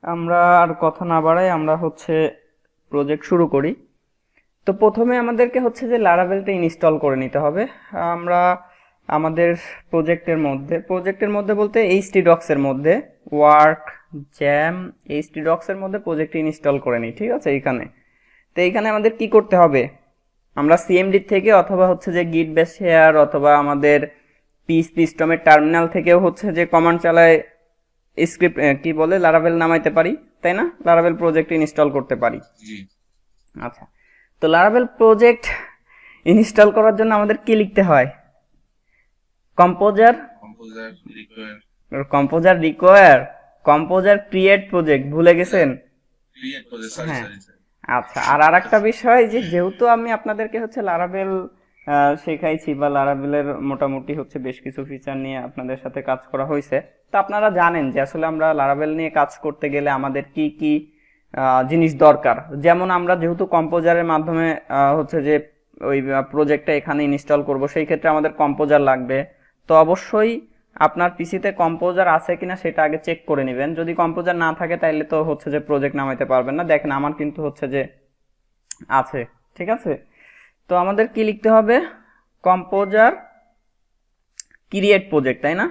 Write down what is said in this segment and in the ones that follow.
আমরা আর কথা না বাড়াই আমরা প্রজেক্ট শুরু করি। তো প্রথমে আমাদেরকে যে লারাভেলটা ইনস্টল করে নিতে হবে। আমরা আমাদের প্রজেক্টের মধ্যে বলতে এইচটিডক্স এর মধ্যে ওয়ার্ক জ্যাম এইচটিডক্স এর মধ্যে প্রজেক্ট ইনস্টল করে নিই। ঠিক আছে, এইখানে আমাদের কি করতে হবে, আমরা সিএমডি থেকে অথবা যে গিট বেস শেয়ার অথবা আমাদের পিএইচপি টার্মিনাল থেকেও যে কমান্ড চালায় স্ক্রিপ্ট কি বলে লারাভেল নামাইতে পারি, তাই না? লারাভেল প্রজেক্ট ইনস্টল করতে পারি। আচ্ছা, তো লারাভেল প্রজেক্ট ইনস্টল করার জন্য আমাদের কি লিখতে হয়? Composer require composer create project ভুলে গেছেন? হ্যাঁ। আচ্ছা, আর আরেকটা বিষয় যেহেতু আমি আপনাদেরকে লারাভেল শেখাইছি বা লারাভেলের মোটামুটি বেশ কিছু ফিচার নিয়ে আপনাদের সাথে কাজ করা হয়েছে, তো আপনারা জানেন যে আসলে আমরা লারাভেল নিয়ে কাজ করতে গেলে আমাদের কি কি জিনিস দরকার। যেমন আমরা যেহেতু কম্পোজারের মাধ্যমে যে ওই প্রজেক্টটা এখানে ইনস্টল করব, সেই ক্ষেত্রে আমাদের কম্পোজার লাগবে। তো অবশ্যই আপনার পিসিতে কম্পোজার আছে কিনা সেটা আগে চেক করে নেবেন। যদি কম্পোজার না থাকে তাহলে তো যে প্রজেক্ট নামাইতে পারবেন না। দেখেন আমার কিন্তু যে আছে। ঠিক আছে, তো আমাদের কি লিখতে হবে? কম্পোজার ক্রিয়েট প্রজেক্ট, তাই না?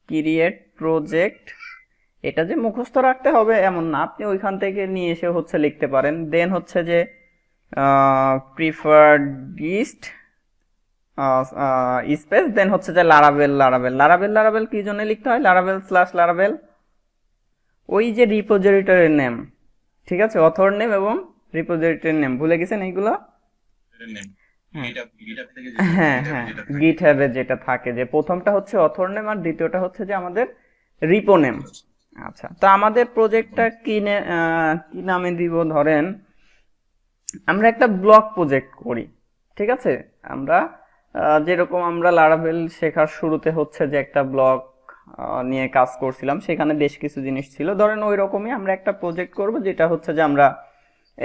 ক্রিয়েট প্রজেক্ট, এটা যে মুখস্থ রাখতে হবে এমন না, আপনি ওইখান থেকে নিয়ে এসে লিখতে পারেন। দেন যে প্রিফারড লিস্ট স্পেস, দেন যে লারাভেল লারাভেল কি জন্য লিখতে হয়? লারাভেল স্ল্যাশ লারাভেল, ওই যে রিপোজিটরির নেম। ঠিক আছে, অথর নেম এবং রিপোজিটরির নেম ভুলে গেছেন এইগুলো? হ্যাঁ হ্যাঁ, গিটহাবে যেটা থাকে যে প্রথমটা অথর নেম আর দ্বিতীয়টা যে আমাদের রিপো নেম। আচ্ছা, তো আমাদের প্রজেক্টটা কি নামে দিব? ধরেন আমরা একটা ব্লক প্রজেক্ট করি। ঠিক আছে, আমরা যেরকম আমরা লারাভেল শেখার শুরুতে যে একটা ব্লক নিয়ে কাজ করছিলাম, সেখানে বেশ কিছু জিনিস ছিল। ধরেন ওই রকমই আমরা একটা প্রজেক্ট করব, যেটা যে আমরা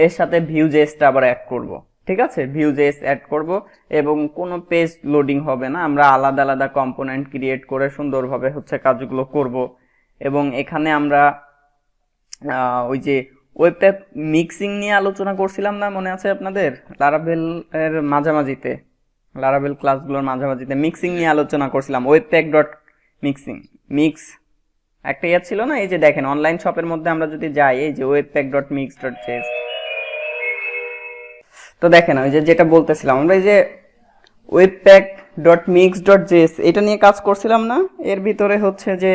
এর সাথে ভিউজেসটা আবার অ্যাড করব। ঠিক আছে, ভিউজেস অ্যাড করব এবং কোনো পেজ লোডিং হবে না। আমরা আলাদা আলাদা কম্পোনেন্ট ক্রিয়েট করে সুন্দরভাবে কাজগুলো করব। এবং এখানে আমরা ওই যে ওয়েব প্যাক মিক্সিং নিয়ে আলোচনা করছিলাম না, মনে আছে আপনাদের? লারাভেল এর মাঝামাঝিতে, লারাভেল ক্লাসগুলোর মাঝামাঝিতে মিক্সিং নিয়ে আলোচনা করছিলাম। ওয়েব প্যাক ডট মিক্স একটা ছিল না? এই যে দেখেন অনলাইন শপের মধ্যে আমরা যদি যাই, এই যে web pack dot mix dot JS, তো দেখেন ওই যে যেটা বলতেছিলাম আমরা, এই যে web pack dot mix dot JS এটা নিয়ে কাজ করছিলাম না? এর ভিতরে যে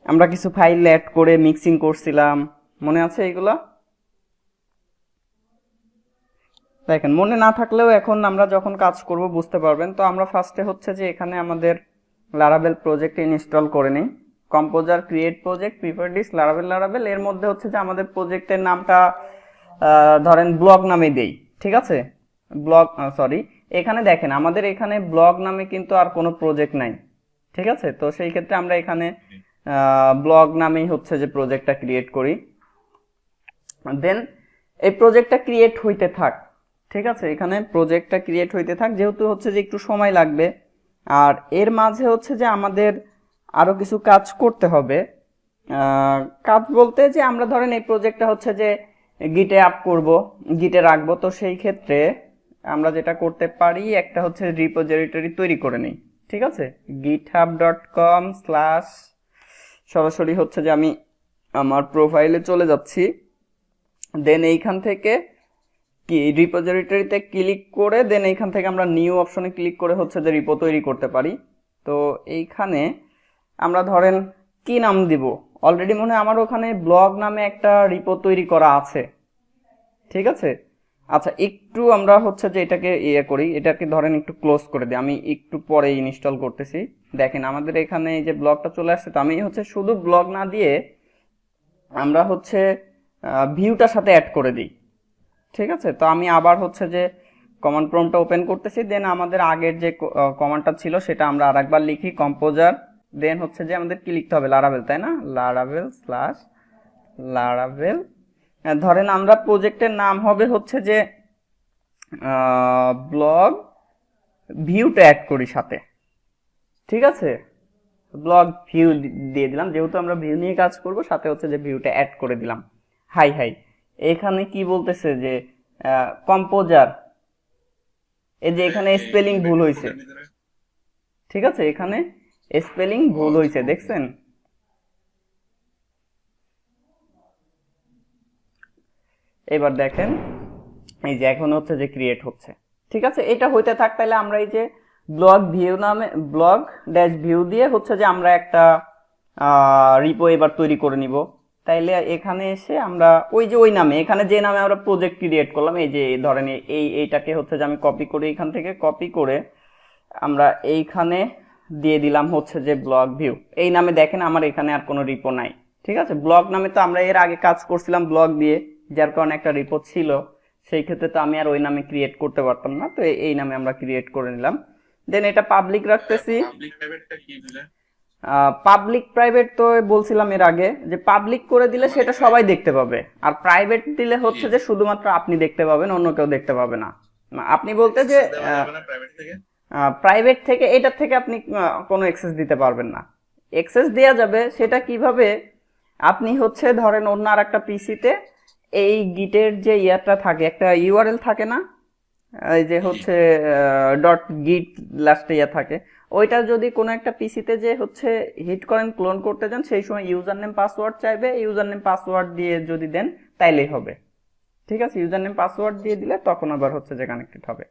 আমরা কিছু ফাইল অ্যাড করে মিক্সিং করছিলাম, মনে আছে এইগুলা? দেখেন মনে না থাকলেও এখন আমরা যখন কাজ করব বুঝতে পারবেন। তো আমরা ফার্স্টে যে এখানে আমাদের লারাভেল প্রজেক্ট ইনস্টল করে নিই। Composer create project prefer dist Laravel, এর মধ্যে যে আমাদের প্রজেক্টের নামটা ধরেন ব্লগ নামে দেই। ঠিক আছে, এখানে দেখেন আমাদের এখানে ব্লগ নামে কিন্তু আর কোনো প্রজেক্ট নাই। ঠিক আছে, তো সেই ক্ষেত্রে আমরা এখানে ব্লগ নামেই যে প্রজেক্টটা ক্রিয়েট করি। দেন এই প্রজেক্টটা ক্রিয়েট হইতে থাক। ঠিক আছে, এখানে প্রজেক্টটা ক্রিয়েট হইতে থাক, যেহেতু যে একটু সময় লাগবে। আর এর মাঝে যে আমাদের আরো কিছু কাজ করতে হবে। কাজ বলতে যে আমরা ধরেন এই প্রজেক্টটা যে গিটে আপ করব, গিটে রাখবো, তো সেই ক্ষেত্রে আমরা যেটা করতে পারি একটা রিপোজিটরি তৈরি করে নিই। ঠিক আছে, github.com/ সরাসরি যে আমি আমার প্রোফাইলে চলে যাচ্ছি। দেন এইখান থেকে কি রিপোজিটরিতে ক্লিক করে দেন এইখান থেকে আমরা নিউ অপশনে ক্লিক করে যে রিপো তৈরি করতে পারি। তো এইখানে আমরা ধরেন কি নাম দিব? অলরেডি মনে হয় আমার ওখানে ব্লগ নামে একটা রিপো তৈরি করা আছে। ঠিক আছে, আচ্ছা একটু আমরা যে এটাকে করি, এটাকে ধরেন একটু ক্লোজ করে দিই, আমি একটু পরে ইনস্টল করতেছি। দেখেন আমাদের এখানে এই যে ব্লগটা চলে আসছে। তো আমি শুধু ব্লগ না দিয়ে আমরা ভিউটার সাথে অ্যাড করে দিই। ঠিক আছে, তো আমি আবার যে কমান্ড প্রম্পটটা ওপেন করতেছি। দেন আমাদের আগের যে কমান্ডটা ছিল সেটা আমরা আরেকবার লিখি, কম্পোজার। দেন যে আমাদের কি লিখতে হবে? লারাভেল, তাই না? Laravel slash Laravel. ধরেন আমরা প্রজেক্টের নাম হবে যে ব্লগ ভিউটা অ্যাড করি সাথে। ঠিক আছে, ব্লগ ভিউ দিয়ে দিলাম, যেহেতু আমরা ভিউ নিয়ে কাজ করব, সাথে হচ্ছে যে ভিউটা অ্যাড করে দিলাম। হাই হাই, এখানে কি বলতেছে যে কম্পোজার, এই যে এখানে স্পেলিং ভুল হয়েছে, ঠিক আছে, এখানে স্পেলিং ভুল হয়েছে, দেখছেন? এবার দেখেন, এই যে এখন হচ্ছে যে ক্রিয়েট হচ্ছে, ঠিক আছে। এটা হইতে থাক, তাহলে আমরা এই যে ব্লগ ভিউ নামে, ব্লগ ড্যাশ ভিউ দিয়ে হচ্ছে যে আমরা একটা রিপো এবার তৈরি করে নিব। তাইলে এখানে এসে আমরা ওই যে ওই নামে, এখানে যে নামে আমরা প্রজেক্ট ক্রিয়েট করলাম, এই যে ধরেন এইটাকে হচ্ছে যে আমি কপি করে এখান থেকে কপি করে আমরা এইখানে দিয়ে দিলাম হচ্ছে যে ব্লগ ভিউ এই নামে। দেখেন আমার এখানে আর কোনো রিপো নাই, ঠিক আছে। ব্লগ নামে তো আমরা এর আগে কাজ করছিলাম ব্লগ দিয়ে, যার কারণে একটা রিপো ছিল, সেই ক্ষেত্রে তো আমি আর ওই নামে ক্রিয়েট করতে পারতাম না, তো এই নামে আমরা ক্রিয়েট করে নিলাম। দেন এটা পাবলিক রাখতেছি। পাবলিক প্রাইভেট তো বলছিলাম এর আগে যে পাবলিক করে দিলে সেটা সবাই দেখতে পাবে, আর প্রাইভেট দিলে হচ্ছে যে শুধুমাত্র আপনি দেখতে পাবেন, অন্য কেউ দেখতে পাবে না। আপনি বলতে যে প্রাইভেট থেকে, এটার থেকে আপনি কোনো অ্যাক্সেস দিতে পারবেন না। অ্যাক্সেস দেওয়া যাবে সেটা কিভাবে, আপনি হচ্ছে ধরেন অন্য আর একটা পিসিতে এই গিটের যে ইয়ারটা থাকে, একটা ইউআরএল থাকে না, এই যে হচ্ছে ডট গিট লাস্টে ইয়া থাকে, ওইটা যদি কোনো একটা পিসিতে যে হচ্ছে হিট করেন, ক্লোন করতে যান, সেই সময় ইউজার নেম পাসওয়ার্ড চাইবে, ইউজার নেম পাসওয়ার্ড দিয়ে যদি দেন তাইলেই হবে, ঠিক আছে। ইউজার নেম পাসওয়ার্ড দিয়ে দিলে তখন আবার হচ্ছে যে কানেক্টেড হবে।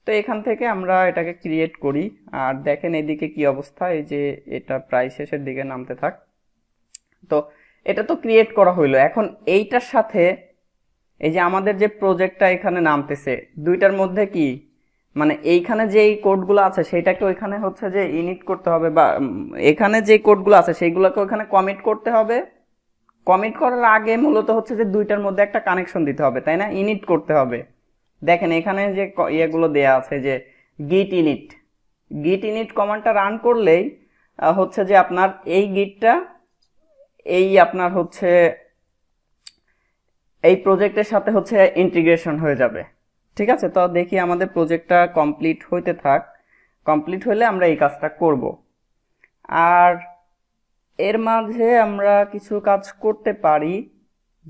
তো এখান থেকে আমরা এটাকে ক্রিয়েট করি, আর দেখেন এদিকে কি অবস্থা, এই যে এটা প্রায় শেষের দিকে নামতে থাক। তো এটা তো ক্রিয়েট করা হইলো, এখন এইটার সাথে এই যে আমাদের যে প্রজেক্টটা এখানে নামতেছে, দুইটার মধ্যে কি মানে এইখানে যে কোডগুলো আছে সেটাকে ওইখানে হচ্ছে যে ইনিট করতে হবে, বা এখানে যে কোডগুলো আছে সেইগুলোকে ওইখানে কমিট করতে হবে। কমিট করার আগে মূলত হচ্ছে যে দুইটার মধ্যে একটা কানেকশন দিতে হবে, তাই না, ইনিট করতে হবে। দেখেন এখানে যে ইয়েগুলো দেয়া আছে যে গিট ইনিট কমান্ডটা রান করলেই হচ্ছে যে আপনার এই গিটটা এই আপনার হচ্ছে এই প্রজেক্টের সাথে হচ্ছে ইন্টিগ্রেশন হয়ে যাবে, ঠিক আছে। তো দেখি আমাদের প্রজেক্টটা কমপ্লিট হইতে থাক, কমপ্লিট হলে আমরা এই কাজটা করব। আর এর মাঝে আমরা কিছু কাজ করতে পারি,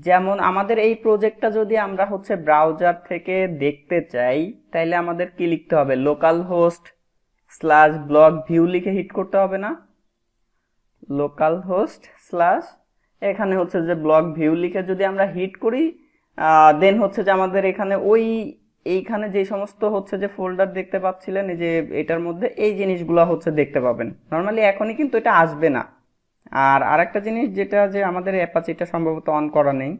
যেমন আমাদের এই প্রজেক্টটা যদি আমরা হচ্ছে ব্রাউজার থেকে দেখতে চাই, তাইলে আমাদের কি লিখতে হবে, local host slash blog view লিখে হিট করতে হবে না, লোকাল হোস্ট স্ল্যাশ এখানে হচ্ছে যে ব্লগ ভিউ লিখে যদি আমরা হিট করি, দেন হচ্ছে যে আমাদের এখানে এইখানে যে সমস্ত হচ্ছে যে ফোল্ডার দেখতে পাচ্ছিলেন, এই যে এটার মধ্যে এই জিনিসগুলো হচ্ছে দেখতে পাবেন। নর্মালি এখনই কিন্তু এটা আসবে না। আর আরেকটা জিনিস যেটা, যে আমাদের অ্যাপাচিটা সম্ভবত অন করা নেই,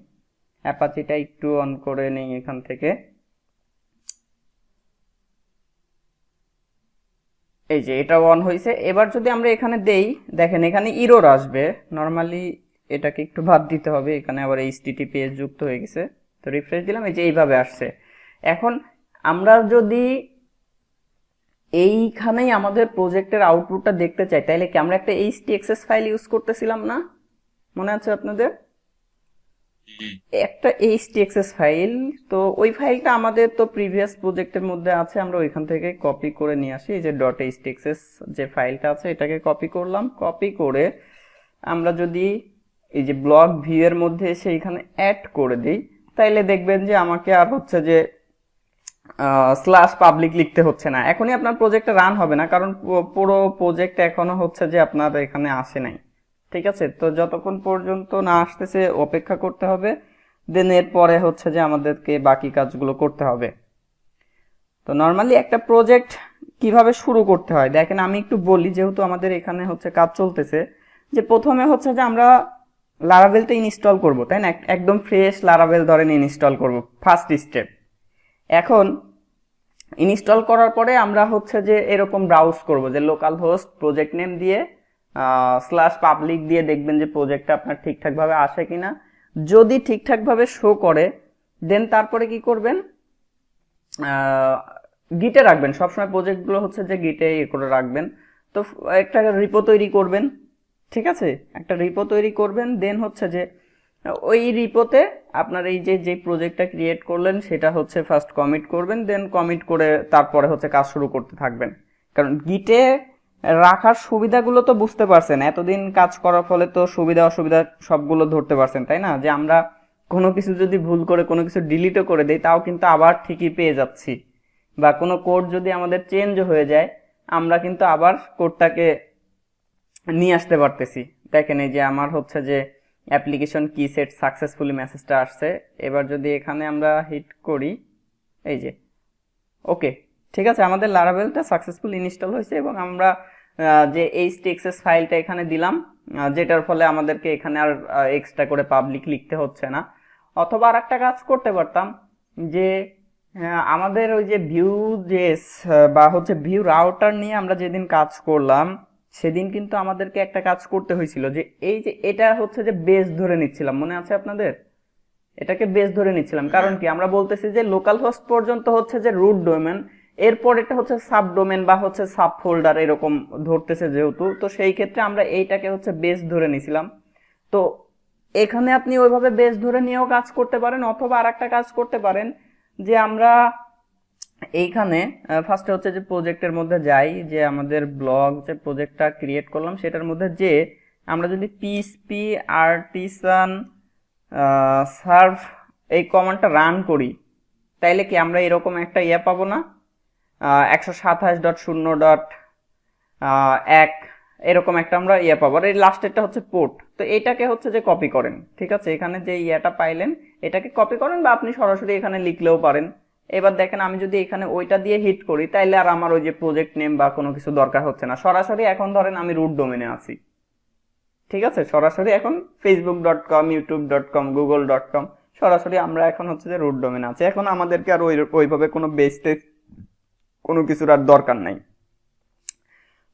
অ্যাপাচিটা একটু অন করে নেই এখান থেকে। এই যে এটা অন হয়েছে। এবার যদি আমরা এখানে দেই, দেখেন এখানে ইরর আসবে, নর্মালি এটাকে একটু বাদ দিতে হবে, এখানে আবার HTTPS যুক্ত হয়ে গেছে। তো রিফ্রেশ দিলাম, এই যে এইভাবে আসছে। এখন আমরা যদি এইখানেই আমাদের প্রজেক্টের আউটপুটটা দেখতে চাই, তাইলে কি আমরা একটা htaccess ফাইল ইউজ করতেছিলাম না, মনে আছে আপনাদের, একটা htaccess ফাইল। তো ওই ফাইলটা আমাদের তো প্রিভিয়াস প্রজেক্টের মধ্যে আছে, আমরা ওইখান থেকে কপি করে নিয়ে আসি। এই যে .htaccess যে ফাইলটা আছে এটাকে কপি করলাম, কপি করে আমরা যদি এই যে ব্লগ ভিউ এর মধ্যে এসে এখানে অ্যাড করে দিই, তাইলে দেখবেন যে আমাকে আর হচ্ছে যে স্ল্যাশ পাবলিক লিখতে হচ্ছে না। এখনই আপনার প্রজেক্টটা রান হবে না, কারণ পুরো প্রজেক্ট এখনো হচ্ছে যে আপনার এখানে আসে নাই, ঠিক আছে। তো যতক্ষণ পর্যন্ত না আসতেছে অপেক্ষা করতে হবে, দেন এরপরে হচ্ছে যে আমাদেরকে বাকি কাজগুলো করতে হবে। তো নর্মালি একটা প্রজেক্ট কিভাবে শুরু করতে হয় দেখেন, আমি একটু বলি, যেহেতু আমাদের এখানে হচ্ছে কাজ চলতেছে। যে প্রথমে হচ্ছে যে আমরা লারাভেলটা ইনস্টল করব, তাই না, একদম ফ্রেশ লারাভেল ধরেন ইনস্টল করব, ফার্স্ট স্টেপ। এখন ইনস্টল করার পরে আমরা হচ্ছে যে এরকম ব্রাউজ করব, যে লোকাল হোস্ট প্রজেক্ট নেম দিয়ে স্ল্যাশ পাবলিক দিয়ে দেখবেন যে প্রজেক্টটা আপনার ঠিকঠাকভাবে আসে কিনা। যদি ঠিকঠাকভাবে শো করে, দেন তারপরে কি করবেন, গিটে রাখবেন, সবসময় প্রজেক্টগুলো হচ্ছে যে গিটে করে রাখবেন। তো একটা রিপো তৈরি করবেন, ঠিক আছে, একটা রিপো তৈরি করবেন। দেন হচ্ছে যে ওই রিপোতে আপনার এই যে প্রজেক্টটা ক্রিয়েট করলেন সেটা হচ্ছে ফার্স্ট কমিট করবেন, দেন কমিট করে তারপরে হচ্ছে কাজ শুরু করতে থাকবেন। কারণ গিটে রাখার সুবিধাগুলো তো বুঝতে পারছেন, এতদিন কাজ করার ফলে তো সুবিধা অসুবিধা সবগুলো ধরতে পারছেন, তাই না? যে আমরা কোনো কিছু যদি ভুল করে কোনো কিছু ডিলিটও করে দেই তাও কিন্তু আবার ঠিকই পেয়ে যাচ্ছি, বা কোনো কোড যদি আমাদের চেঞ্জ হয়ে যায় আমরা কিন্তু আবার কোডটাকে নিয়ে আসতে পারতেছি। দেখেন এই যে আমার হচ্ছে যে অ্যাপ্লিকেশন কি সেট সাকসেসফুলি মেসেজটা আসছে। এবার যদি এখানে আমরা হিট করি, এই যে ওকে, ঠিক আছে, আমাদের লারাভেলটা সাকসেসফুল ইনস্টল হয়েছে এবং আমরা যে htaccess ফাইলটা এখানে দিলাম, যেটার ফলে আমাদেরকে এখানে আর এক্সট্রা করে পাবলিক লিখতে হচ্ছে না। অথবা আর একটা কাজ করতে পারতাম যে আমাদের ওই যে ভিউ জেস বা হচ্ছে ভিউ রাউটার নিয়ে আমরা যেদিন কাজ করলাম সেদিন কিন্তু আমাদেরকে একটা কাজ করতে হয়েছিল, যে এই যে এটা হচ্ছে যে বেস ধরে নিচ্ছিলাম, মনে আছে আপনাদের? এটাকে বেস ধরে নিচ্ছিলাম, কারণ কি আমরা বলতেছি যে লোকাল হোস্ট পর্যন্ত হচ্ছে যে রুট ডোমেন, এরপর এটা হচ্ছে সাব ডোমেন বা হচ্ছে সাব ফোল্ডার এরকম ধরতেছে যেহেতু, তো সেই ক্ষেত্রে আমরা এইটাকে হচ্ছে বেস ধরে নিছিলাম। তো এখানে আপনি ওইভাবে বেস ধরে নিয়েও কাজ করতে পারেন, অথবা আর একটা কাজ করতে পারেন যে আমরা এইখানে ফার্স্টে হচ্ছে যে প্রজেক্টের মধ্যে যাই, যে আমাদের ব্লগ যে প্রজেক্টটা ক্রিয়েট করলাম সেটার মধ্যে যে আমরা যদি পিএইচপি আর্টিসান সার্ভ এই কমান্ডটা রান করি, তাইলে কি আমরা এরকম একটা ইয়ে পাবো না? 127.0.1 এরকম একটা আমরা ইয়ে পাবো, আর এই লাস্টেরটা হচ্ছে পোর্ট। তো এটাকে হচ্ছে যে কপি করেন, ঠিক আছে, এখানে যে ইয়েটা পাইলেন এটাকে কপি করেন, বা আপনি সরাসরি এখানে লিখলেও পারেন। এবার দেখেন আমি যদি এখানে ওইটা দিয়ে হিট করি তাইলে আর আমার ওই যে প্রজেক্ট নেম বা কোনো কিছু দরকার হচ্ছে না, সরাসরি এখন ধরেন আমি রুট ডোমেনে আছি, ঠিক আছে, সরাসরি এখন facebook.com youtube.com google.com সরাসরি আমরা এখন হচ্ছে যে রুট ডোমেন আছে। এখন আমাদেরকে আর ওইভাবে কোনো বেসতে কোনো কিছুর আর দরকার নাই।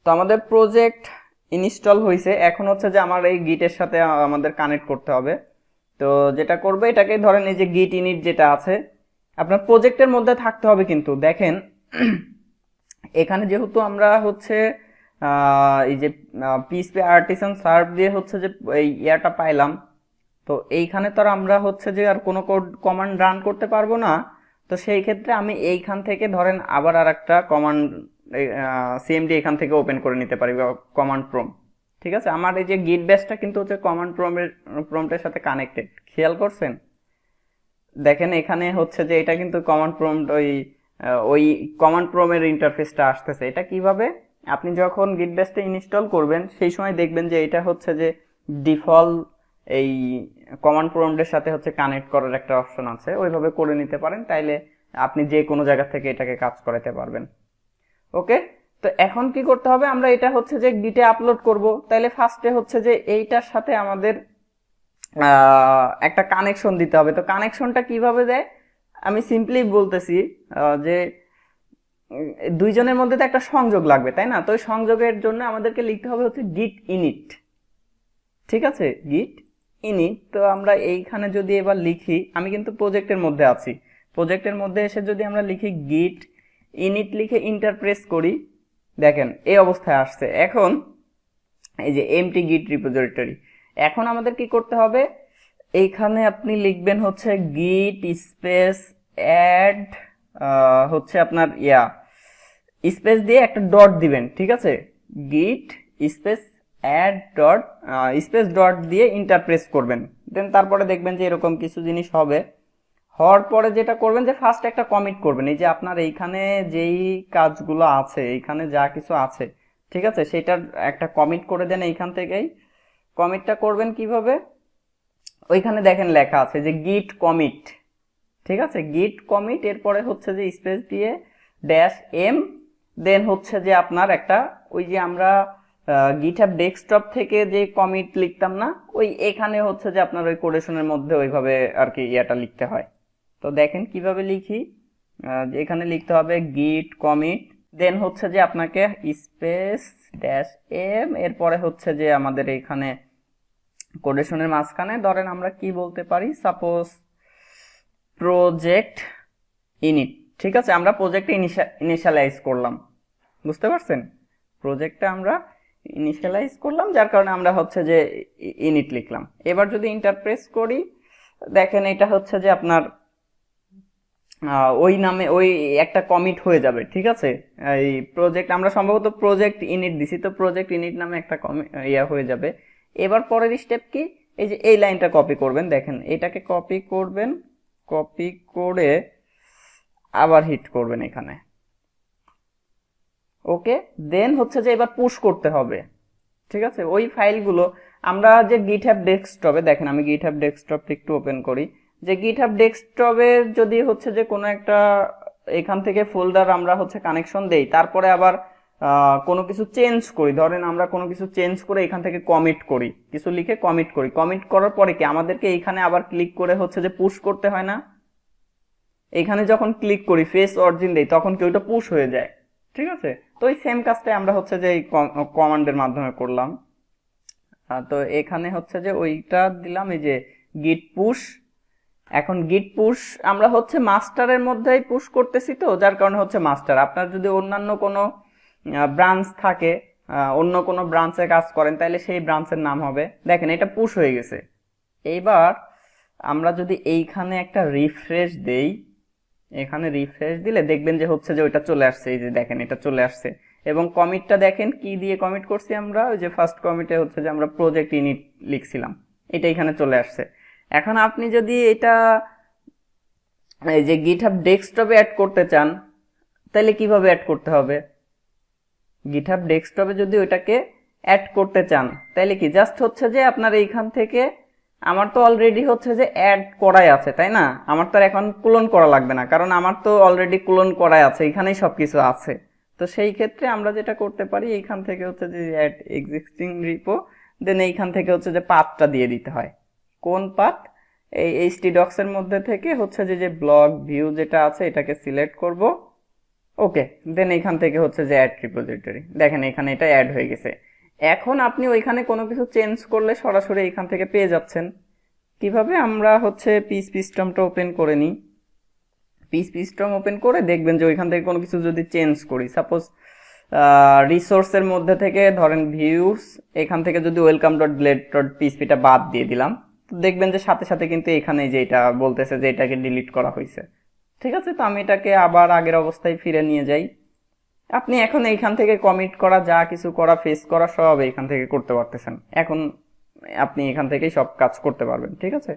তো আমাদের প্রজেক্ট ইনস্টল হয়েছে, এখন হচ্ছে যে আমার এই গিটের সাথে আমাদের কানেক্ট করতে হবে। তো যেটা করবে, এটাকে ধরেন এই যে গিট ইনিট যেটা আছে আপনার প্রজেক্টের মধ্যে থাকতে হবে, কিন্তু দেখেন এখানে যেহেতু আমরা হচ্ছে এই যে পিএইচপি আর্টিসান সার্ভ দিয়ে হচ্ছে যে এই ইয়াটা পাইলাম, তো এইখানে তো আর আমরা হচ্ছে যে আর কোনো কোড কমান্ড রান করতে পারবো না। তো সেই ক্ষেত্রে আমি এইখান থেকে ধরেন আবার আর একটা কমান্ড সিএমডি এখান থেকে ওপেন করে নিতে পারি, কমান্ড প্রম্পট, ঠিক আছে। আমার এই যে গিট বেসটা কিন্তু হচ্ছে কমান্ড প্রম্পটের সাথে কানেক্টেড, খেয়াল করছেন? দেখেন এখানে হচ্ছে যে এটা কিন্তু কমান্ড প্রম্পট, ওই কমান্ড প্রম্পটের ইন্টারফেসটা আসতেছে। এটা কিভাবে, আপনি যখন গিট বেসটা ইনস্টল করবেন সেই সময় দেখবেন যে এটা হচ্ছে যে ডিফল্ট এই কমান্ড প্রম্পটের সাথে হচ্ছে কানেক্ট করার একটা অপশন আছে, ওইভাবে করে নিতে পারেন, তাইলে আপনি যে কোনো জায়গা থেকে এটাকে কাজ করাতে পারবেন। ওকে, তো এখন কি করতে হবে, আমরা এটা হচ্ছে যে গিটে আপলোড করব, তাইলে ফার্স্টে হচ্ছে যে এইটার সাথে আমাদের একটা কানেকশন দিতে হবে। তো কানেকশনটা কিভাবে দেয় আমি সিম্পলি বলতেছি, যে দুইজনের মধ্যে তো একটা সংযোগ লাগবে, তাই না? তো ওই সংযোগের জন্য আমাদেরকে লিখতে হবে হচ্ছে গিট ইনিট, ঠিক আছে, গিট ইনিট। তো আমরা এইখানে যদি এবার লিখি, আমি কিন্তু প্রজেক্টের মধ্যে আছি, প্রজেক্টের মধ্যে এসে যদি আমরা লিখি গিট ইনিট লিখে ইন্টার প্রেস করি, দেখেন এই অবস্থায় আসছে। এখন এই যে এমটি গিট রিপোজিটরি, এখন আমাদের কি করতে হবে, এইখানে আপনি লিখবেন হচ্ছে গিট স্পেস অ্যাড হচ্ছে আপনার স্পেস দিয়ে একটা ডট দিবেন, ঠিক আছে, গিট space add dot space dot দিয়ে ইন্টার প্রেস করবেন, দেন তারপরে দেখবেন যে এরকম কিছু জিনিস হবে। হওয়ার পরে যেটা করবেন যে ফার্স্ট একটা কমিট করবেন, এই যে আপনার এইখানে যেই কাজগুলো আছে, এইখানে যা কিছু আছে, ঠিক আছে, সেটার একটা কমিট করে দেন এইখান থেকেই। কমিটটা করবেন কিভাবে, ওইখানে দেখেন লেখা আছে যে গিট কমিট, ঠিক আছে, গিট কমিট, এরপরে হচ্ছে যে স্পেস দিয়ে ড্যাশ এম, দেন হচ্ছে যে আপনার একটা ওই যে আমরা গিটহাব ডেস্কটপ থেকে যে কমিট লিখতাম না, ওই এখানে হচ্ছে যে আপনার ওই কোটেশনের মধ্যে ওইভাবে আর কি ইয়াটা লিখতে হয়। তো দেখেন কিভাবে লিখি, এখানে লিখতে হবে গিট কমিট, দেন হচ্ছে যে আপনাকে স্পেস ড্যাশ এম, এরপরে হচ্ছে যে আমাদের এখানে কোটেশনের মাঝখানে ধরেন আমরা কি বলতে পারি, সাপোজ প্রজেক্ট ইনিট, ঠিক আছে, আমরা প্রজেক্টে ইনিশিয়ালাইজ করলাম, বুঝতে পারছেন? প্রজেক্টটা আমরা ইনিশিয়ালাইজ করলাম, যার কারণে আমরা হচ্ছে যে ইনিট লিখলাম। এবার যদি ইন্টার প্রেস করি, দেখেন এটা হচ্ছে যে আপনার ওই নামে ওই একটা কমিট হয়ে যাবে, ঠিক আছে। এই প্রজেক্ট আমরা সম্ভবত প্রজেক্ট ইনিট দিছি, তো প্রজেক্ট ইনিট নামে একটা ইয়া হয়ে যাবে। এবার পরের স্টেপ কি, এই যে এই লাইনটা কপি করবেন, দেখেন এটাকে কপি করবেন, কপি করে আবার হিট করবেন এখানে, ওকে। দেন হচ্ছে যে এবার পুশ করতে হবে, ঠিক আছে। ওই ফাইলগুলো আমরা যে গিটহাব ডেস্কটপে, দেখেন আমি গিটহাব ডেস্কটপটা একটু ওপেন করি, যে গিটহাব ডেস্কটপের যদি হচ্ছে যে কোনো একটা এখান থেকে ফোল্ডার আমরা হচ্ছে কানেকশন দেই, তারপরে আবার কোনো কিছু চেঞ্জ করি, ধরেন আমরা কোনো কিছু চেঞ্জ করে এখান থেকে কমিট করি, কিছু লিখে কমিট করি, কমিট করার পরে কি আমাদেরকে এইখানে আবার ক্লিক করে হচ্ছে যে পুশ করতে হয় না? এখানে যখন ক্লিক করি ফেস অরিজিন দেই তখন কি ওইটা পুশ হয়ে যায়, ঠিক আছে। তো এই সেম কাজটাই আমরা হচ্ছে যে এই কমান্ডের মাধ্যমে করলাম। তো এখানে হচ্ছে যে ওইটা দিলাম, এই যে গিট পুশ। এখন গিট পুশ আমরা হচ্ছে মাস্টারের মধ্যেই পুশ করতেছি, তো যার কারণে হচ্ছে মাস্টার। আপনার যদি অন্যান্য কোনো ব্রাঞ্চ থাকে, অন্য কোনো ব্রাঞ্চে কাজ করেন, তাহলে সেই ব্রাঞ্চের নাম হবে। দেখেন এটা পুশ হয়ে গেছে। এইবার আমরা যদি এইখানে একটা রিফ্রেশ দেই, এখানে রিফ্রেশ দিলে দেখবেন যে হচ্ছে যে ওইটা চলে আসছে, এই যে দেখেন এটা চলে আসছে। এবং কমিটটা দেখেন কি দিয়ে কমিট করছি আমরা, ওই যে ফার্স্ট কমিটে হচ্ছে যে আমরা প্রজেক্ট ইনিট লিখছিলাম, এটা এখানে চলে আসছে। এখন আপনি যদি এটা এই যে গিটহাব ডেস্কটপে অ্যাড করতে চান, তাহলে কিভাবে অ্যাড করতে হবে? গিটহাব ডেস্কটপে যদি ওইটাকে অ্যাড করতে চান, তাহলে কি জাস্ট হচ্ছে যে আপনার এইখান থেকে, আমার তো অলরেডি হচ্ছে যে অ্যাড করাই আছে, তাই না? আমার তো আর এখন ক্লোন করা লাগবে না, কারণ আমার তো অলরেডি ক্লোন করাই আছে, এখানেই সবকিছু আছে। তো সেই ক্ষেত্রে আমরা যেটা করতে পারি, এইখান থেকে হচ্ছে যে অ্যাড এক্সিস্টিং রিপো, দেন এইখান থেকে হচ্ছে যে পাথটা দিয়ে দিতে হয়। কোন পাথ? এই htdocs এর মধ্যে থেকে হচ্ছে যে ব্লক ভিউ যেটা আছে এটাকে সিলেক্ট করব, ওকে। দেন এখান থেকে হচ্ছে যে অ্যাড রিপোজিটরি, দেখেন এখানে এটা অ্যাড হয়ে গেছে। এখন আপনি ওইখানে কোনো কিছু চেঞ্জ করলে সরাসরি এখান থেকে পেয়ে যাচ্ছেন। কিভাবে? আমরা হচ্ছে পিসিস্টেমটা ওপেন করে নিই, পিসিস্টেম ওপেন করে দেখবেন যে ওইখান থেকে কোনো কিছু যদি চেঞ্জ করি, সাপোজ রিসোর্সের মধ্যে থেকে ধরেন ভিউস, এখান থেকে যদি ওয়েলকাম ডট ব্লেড ডট পিএসপিটা বাদ দিয়ে দিলাম, তো দেখবেন যে সাথে সাথে কিন্তু এখানে যে এটা বলতেছে যে এটাকে ডিলিট করা হয়েছে, ঠিক আছে। তো আমি এটাকে আবার আগের অবস্থায় ফিরে নিয়ে যাই। আপনি এখন এইখান থেকে কমিট করা, যা কিছু করা, ফেস করা, সব এইখান থেকে করতে পারতেছেন। এখন আপনি এখান থেকেই সব কাজ করতে পারবেন, ঠিক আছে।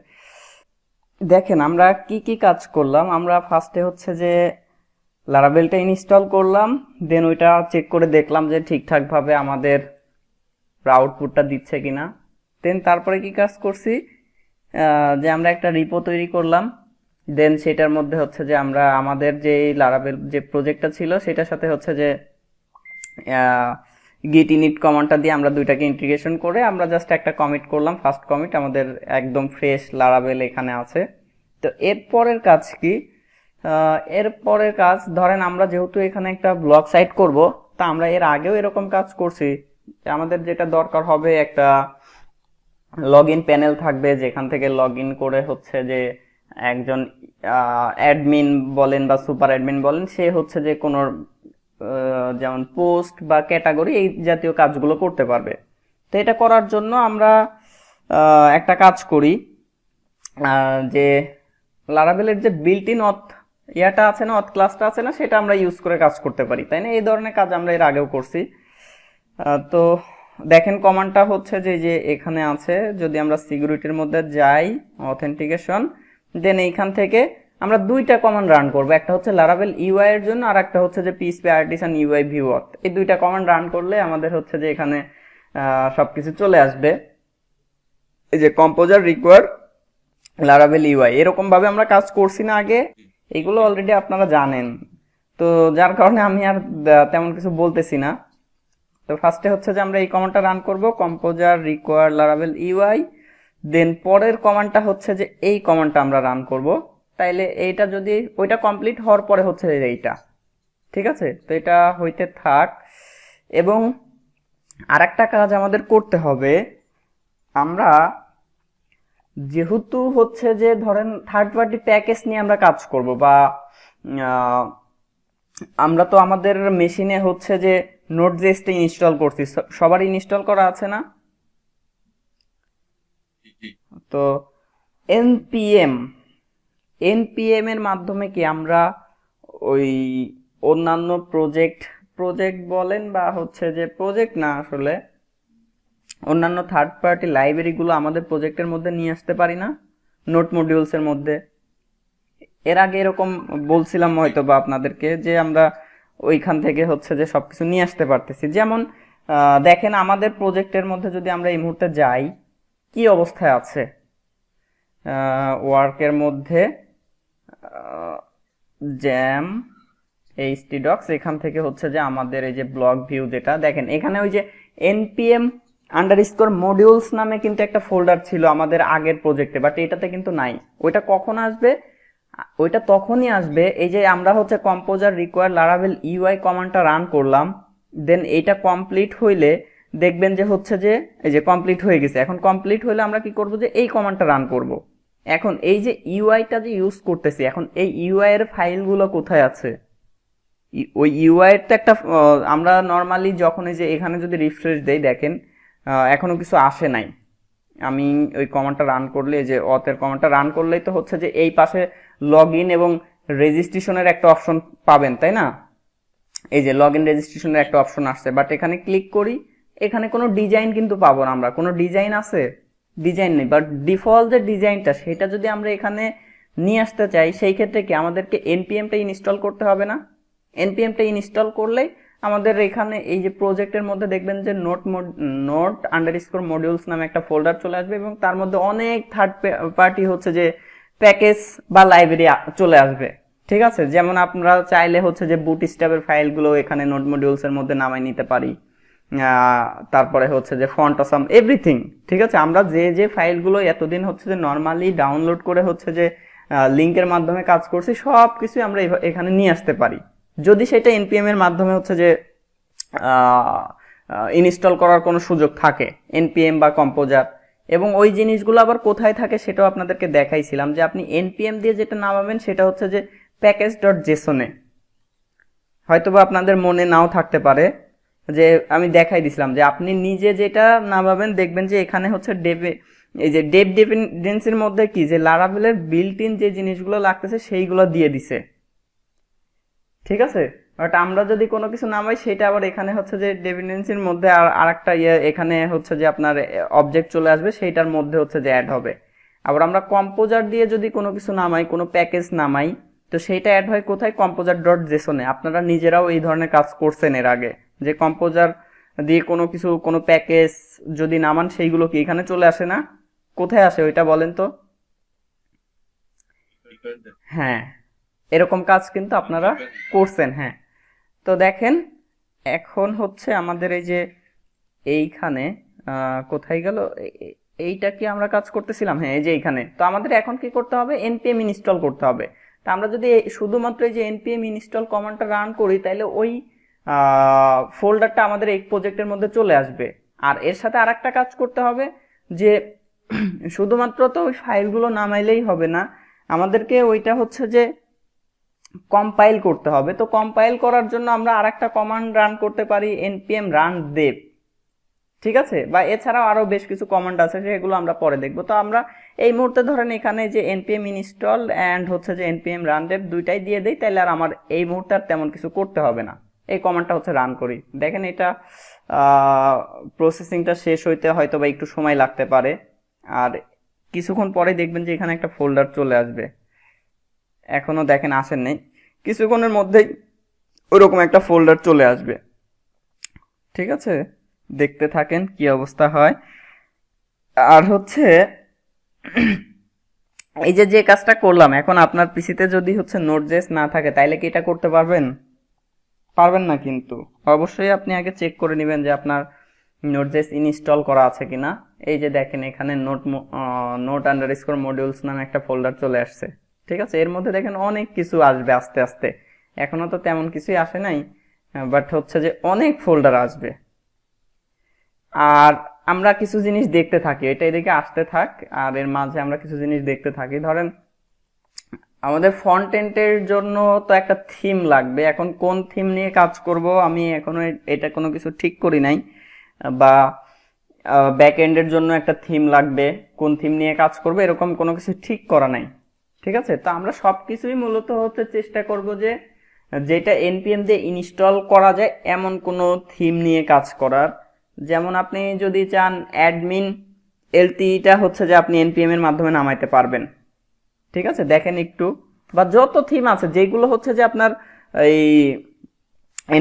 দেখেন আমরা কি কি কাজ করলাম। আমরা ফার্স্টে হচ্ছে যে লারাভেলটা ইনস্টল করলাম, দেন ওইটা চেক করে দেখলাম যে ঠিকঠাক ভাবে আমাদের আউটপুটটা দিচ্ছে কিনা। দেন তারপরে কি কাজ করছি, যে আমরা একটা রিপো তৈরি করলাম, দেন সেটার মধ্যে হচ্ছে যে আমরা আমাদের যে লারাভেল যে প্রজেক্টটা ছিল সেটার সাথে হচ্ছে যে গিট ইনিট কমান্ডটা দিয়ে আমরা দুইটাকে ইন্টিগ্রেশন করে আমরা জাস্ট একটা কমিট করলাম, ফার্স্ট কমিট আমাদের একদম ফ্রেশ লারাভেল এখানে আছে। তো এরপরের কাজ কি, এরপরের কাজ ধরেন আমরা যেহেতু এখানে একটা ব্লগ সাইট করব, তা আমরা এর আগেও এরকম কাজ করছি। আমাদের যেটা দরকার হবে, একটা লগ ইন প্যানেল থাকবে, যেখান থেকে লগ ইন করে হচ্ছে যে একজন অ্যাডমিন বলেন বা সুপার অ্যাডমিন বলেন, সে হচ্ছে যে কোনো যেমন পোস্ট বা ক্যাটাগরি এই জাতীয় কাজগুলো করতে পারবে। তো এটা করার জন্য আমরা একটা কাজ করি, যে লারাভেলের যে বিল্ট ইন অথ ইয়াটা আছে না, অথ ক্লাসটা আছে না, সেটা আমরা ইউজ করে কাজ করতে পারি, তাই না? এই ধরনের কাজ আমরা এর আগেও করছি। তো দেখেন কমান্ডটা হচ্ছে যে এখানে আছে, যদি আমরা সিকিউরিটির মধ্যে যাই, অথেন্টিকেশন, দেন এইখান থেকে আমরা দুইটা কমান্ড রান করব, একটা হচ্ছে লারাভেল ইউআই এর জন্য আর একটা হচ্ছে যে পিএইচপি আর্টিসান ইউআই ভিউ অথ। এই দুইটা কমান্ড রান করলে আমাদের হচ্ছে যে এখানে সবকিছু চলে আসবে। এই যে কম্পোজার রিকোয়ার লারাভেল ইউআই, এরকম ভাবে আমরা কাজ করছি না আগে, এগুলো অলরেডি আপনারা জানেন, তো যার কারণে আমি আর তেমন কিছু বলতেছি না। তো ফার্স্টে হচ্ছে যে আমরা এই কমান্ডটা রান করব, কম্পোজার রিকোয়ার লারাভেল ইউআই, দেন পরের কমান্ডটা হচ্ছে যে এই কমান্ডটা আমরা রান করব। তাইলে এইটা যদি ওইটা কমপ্লিট হওয়ার পরে হচ্ছে এইটা, ঠিক আছে। তো এটা হইতে থাক। এবং আরেকটা কাজ আমাদের করতে হবে, আমরা যেহেতু হচ্ছে যে ধরেন থার্ড পার্টি প্যাকেজ নিয়ে আমরা কাজ করব, বা আমরা তো আমাদের মেশিনে হচ্ছে যে নোড.js টা ইনস্টল করছি, সবারই ইনস্টল করা আছে না? তো npm এনপিএম এর মাধ্যমে কি আমরা ওই অন্যান্য প্রজেক্ট বলেন বা হচ্ছে যে প্রজেক্ট না আসলে অন্যান্য থার্ড পার্টি লাইব্রেরিগুলো আমাদের প্রজেক্টের মধ্যে নিয়ে আসতে পারি না, নোট মডিউলস এর মধ্যে? এর আগে এরকম বলছিলাম হয়তো বা আপনাদেরকে যে আমরা ওইখান থেকে হচ্ছে যে সবকিছু নিয়ে আসতে পারতেছি। যেমন দেখেন আমাদের প্রজেক্টের মধ্যে যদি আমরা এই মুহূর্তে যাই, কি অবস্থায় আছে ওয়ার্কের মধ্যে জ্যাম htdocs, এখান থেকে হচ্ছে যে আমাদের এই যে ব্লক ভিউ যেটা দেখেন এখানে ওই যে npm আন্ডারস্কোর মডিউলস নামে কিন্তু একটা ফোল্ডার ছিল আমাদের আগের প্রজেক্টে, বাট এটাতে কিন্তু নাই। ওইটা কখন আসবে? ওইটা তখনই আসবে এই যে আমরা হচ্ছে কম্পোজার রিকোয়ার লারাভেল ইউআই কমান্ডটা রান করলাম, দেন এইটা কমপ্লিট হইলে দেখবেন যে হচ্ছে যে এই যে কমপ্লিট হয়ে গেছে। এখন কমপ্লিট হইলে আমরা কি করব যে এই কমান্ডটা রান করব। এখন এই যে ইউআইটা যে ইউজ করতেছি, এখন এই ইউআই এর ফাইলগুলো কোথায় আছে? ওই ইউআই এর তো একটা আমরা নরমালি যখন এই যে এখানে যদি রিফ্রেশ দেই দেখেন এখনো কিছু আসে নাই। আমি ওই কমান্ডটা রান করলে যে অথের কমান্ডটা রান করলেই তো হচ্ছে যে এই পাশে লগ ইন এবং রেজিস্ট্রেশনের একটা অপশন পাবেন, তাই না? এই যে লগ ইন রেজিস্ট্রেশনের একটা অপশন আসছে, বাট এখানে ক্লিক করি, এখানে কোনো ডিজাইন কিন্তু পাবো না আমরা। কোনো ডিজাইন আছে? ডিজাইন নেই। বাট ডিফল্ট যে ডিজাইনটা সেটা যদি আমরা এখানে নিয়ে আসতে চাই, সেই ক্ষেত্রে কি আমাদেরকে এনপিএমটা ইনস্টল করতে হবে না? এনপিএমটা ইনস্টল করলেই আমাদের এখানে এই যে প্রজেক্টের মধ্যে দেখবেন যে নোট আন্ডারস্কোর মডিউলস নামে একটা ফোল্ডার চলে আসবে এবং তার মধ্যে অনেক থার্ড পার্টি হচ্ছে যে প্যাকেজ বা লাইব্রেরি চলে আসবে। ঠিক আছে, যেমন আপনারা চাইলে হচ্ছে যে বুটস্ট্র্যাপের ফাইলগুলো এখানে নোট মডিউলস এর মধ্যে নামাই নিতে পারি, তারপরে হচ্ছে যে ফন্ট অসাম এভরিথিং। ঠিক আছে, আমরা যে ফাইলগুলো এতদিন হচ্ছে যে নর্মালি ডাউনলোড করে হচ্ছে যে লিংকের মাধ্যমে কাজ করছি, সব কিছু আমরা এখানে নিয়ে আসতে পারি, যদি সেটা এনপিএম এর মাধ্যমে হচ্ছে যে ইনস্টল করার কোনো সুযোগ থাকে, এনপিএম বা কম্পোজার। এবং ওই জিনিসগুলো আবার কোথায় থাকে সেটাও আপনাদেরকে দেখাইছিলাম, যে আপনি এনপিএম দিয়ে যেটা নামাবেন সেটা হচ্ছে যে প্যাকেজ.json-এ। হয়তোবা আপনাদের মনে নাও থাকতে পারে, যে আমি দেখাই দিছিলাম যে আপনি নিজে যেটা নামাবেন দেখবেন যে এখানে হচ্ছে এই যে ডেপ ডিপেন্ডেন্সির মধ্যে কি যে লারাভেলের বিল্ট ইন যে জিনিসগুলো লাগতেছে সেইগুলো দিয়ে দিছে। ঠিক আছে, বাট আমরা যদি কোনো কিছু নামাই সেটা আবার এখানে হচ্ছে যে ডিপেন্ডেন্সির মধ্যে আর একটা এখানে হচ্ছে যে আপনার অবজেক্ট চলে আসবে, সেইটার মধ্যে হচ্ছে যে অ্যাড হবে। আবার আমরা কম্পোজার দিয়ে যদি কোনো কিছু নামাই, কোনো প্যাকেজ নামাই, তো সেইটা অ্যাড হয় কোথায়? কম্পোজার.json-এ। আপনারা নিজেরাও এই ধরনের কাজ করছেন এর আগে, যে কম্পোজার দিয়ে কোনো প্যাকেজ যদি নামান সেইগুলো কি এখানে চলে আসে না? কোথায় আসে ওইটা বলেন তো? হ্যাঁ, এরকম কাজ কিন্তু আপনারা করছেন। হ্যাঁ, তো দেখেন এখন হচ্ছে আমাদের এই যে এইখানে কোথায় গেল এইটা, কি আমরা কাজ করতেছিলাম? হ্যাঁ, এই যে এইখানে। তো আমাদের এখন কি করতে হবে? npm ইনস্টল করতে হবে। তা আমরা যদি শুধুমাত্র এই যে npm ইনস্টল কমান্ডটা রান করি, তাহলে ওই ফোল্ডারটা আমাদের এই প্রজেক্টের মধ্যে চলে আসবে। আর এর সাথে আরেকটা কাজ করতে হবে, যে শুধুমাত্র তো ওই ফাইলগুলো নামাইলেই হবে না, আমাদেরকে ওইটা হচ্ছে যে কম্পাইল করতে হবে। তো কম্পাইল করার জন্য আমরা আরেকটা কমান্ড রান করতে পারি, npm run dev। ঠিক আছে, বা এছাড়াও আরো বেশ কিছু কমান্ড আছে, সেগুলো আমরা পরে দেখব। তো আমরা এই মুহূর্তে ধরেন এখানে যে npm ইনস্টল এন্ড হচ্ছে যে npm run dev দুইটাই দিয়ে দেই, তাহলে আর আমার এই মুহূর্তে আর তেমন কিছু করতে হবে না। এই কমান্ডটা হচ্ছে রান করি, দেখেন এটা প্রসেসিংটা শেষ হইতে হয়তো বা একটু সময় লাগতে পারে, আর কিছুক্ষণ পরে দেখবেন যে এখানে একটা ফোল্ডার চলে আসবে। এখনো দেখেন আসেন নাই, কিছুক্ষণের মধ্যেই ওইরকম একটা ফোল্ডার চলে আসবে। ঠিক আছে, দেখতে থাকেন কি অবস্থা হয়। আর হচ্ছে এই যে কাজটা করলাম, এখন আপনার পিসিতে যদি হচ্ছে নোটজেস না থাকে, তাইলে কি এটা করতে পারবেন? পারবেন না, কিন্তু অবশ্যই আপনি আগে চেক করে নেবেন যে আপনার নোটজেস ইনস্টল করা আছে কিনা। এই যে দেখেন এখানে নোট আন্ডারস্কোর মডিউলস নামে একটা ফোল্ডার চলে আসছে। ঠিক আছে, এর মধ্যে দেখেন অনেক কিছু আসবে আস্তে আস্তে, এখনো তো তেমন কিছুই আসে নাই, বাট হচ্ছে যে অনেক ফোল্ডার আসবে। আর আমরা কিছু জিনিস দেখতে থাকি, এটা এদিকে আসতে থাক, আর এর মাঝে আমরা কিছু জিনিস দেখতে থাকি। ধরেন আমাদের ফ্রন্ট এন্ডের জন্য তো একটা থিম লাগবে। এখন কোন থিম নিয়ে কাজ করব আমি এখনো এটা কোনো কিছু ঠিক করি নাই, বা ব্যাক এন্ডের জন্য একটা থিম লাগবে, কোন থিম নিয়ে কাজ করব এরকম কোনো কিছু ঠিক করা নাই। ঠিক আছে। তো আমরা সবকিছুই মূলত হচ্ছে চেষ্টা করব যে যেটা npm দিয়ে ইনস্টল করা যায় এমন কোনো থিম নিয়ে কাজ করার। যেমন আপনি যদি চান অ্যাডমিন এলটিটা হচ্ছে যে আপনি npm এর মাধ্যমে নামাইতে পারবেন। ঠিক আছে, দেখেন একটু, বা যত থিম আছে যেগুলো হচ্ছে যে আপনার এই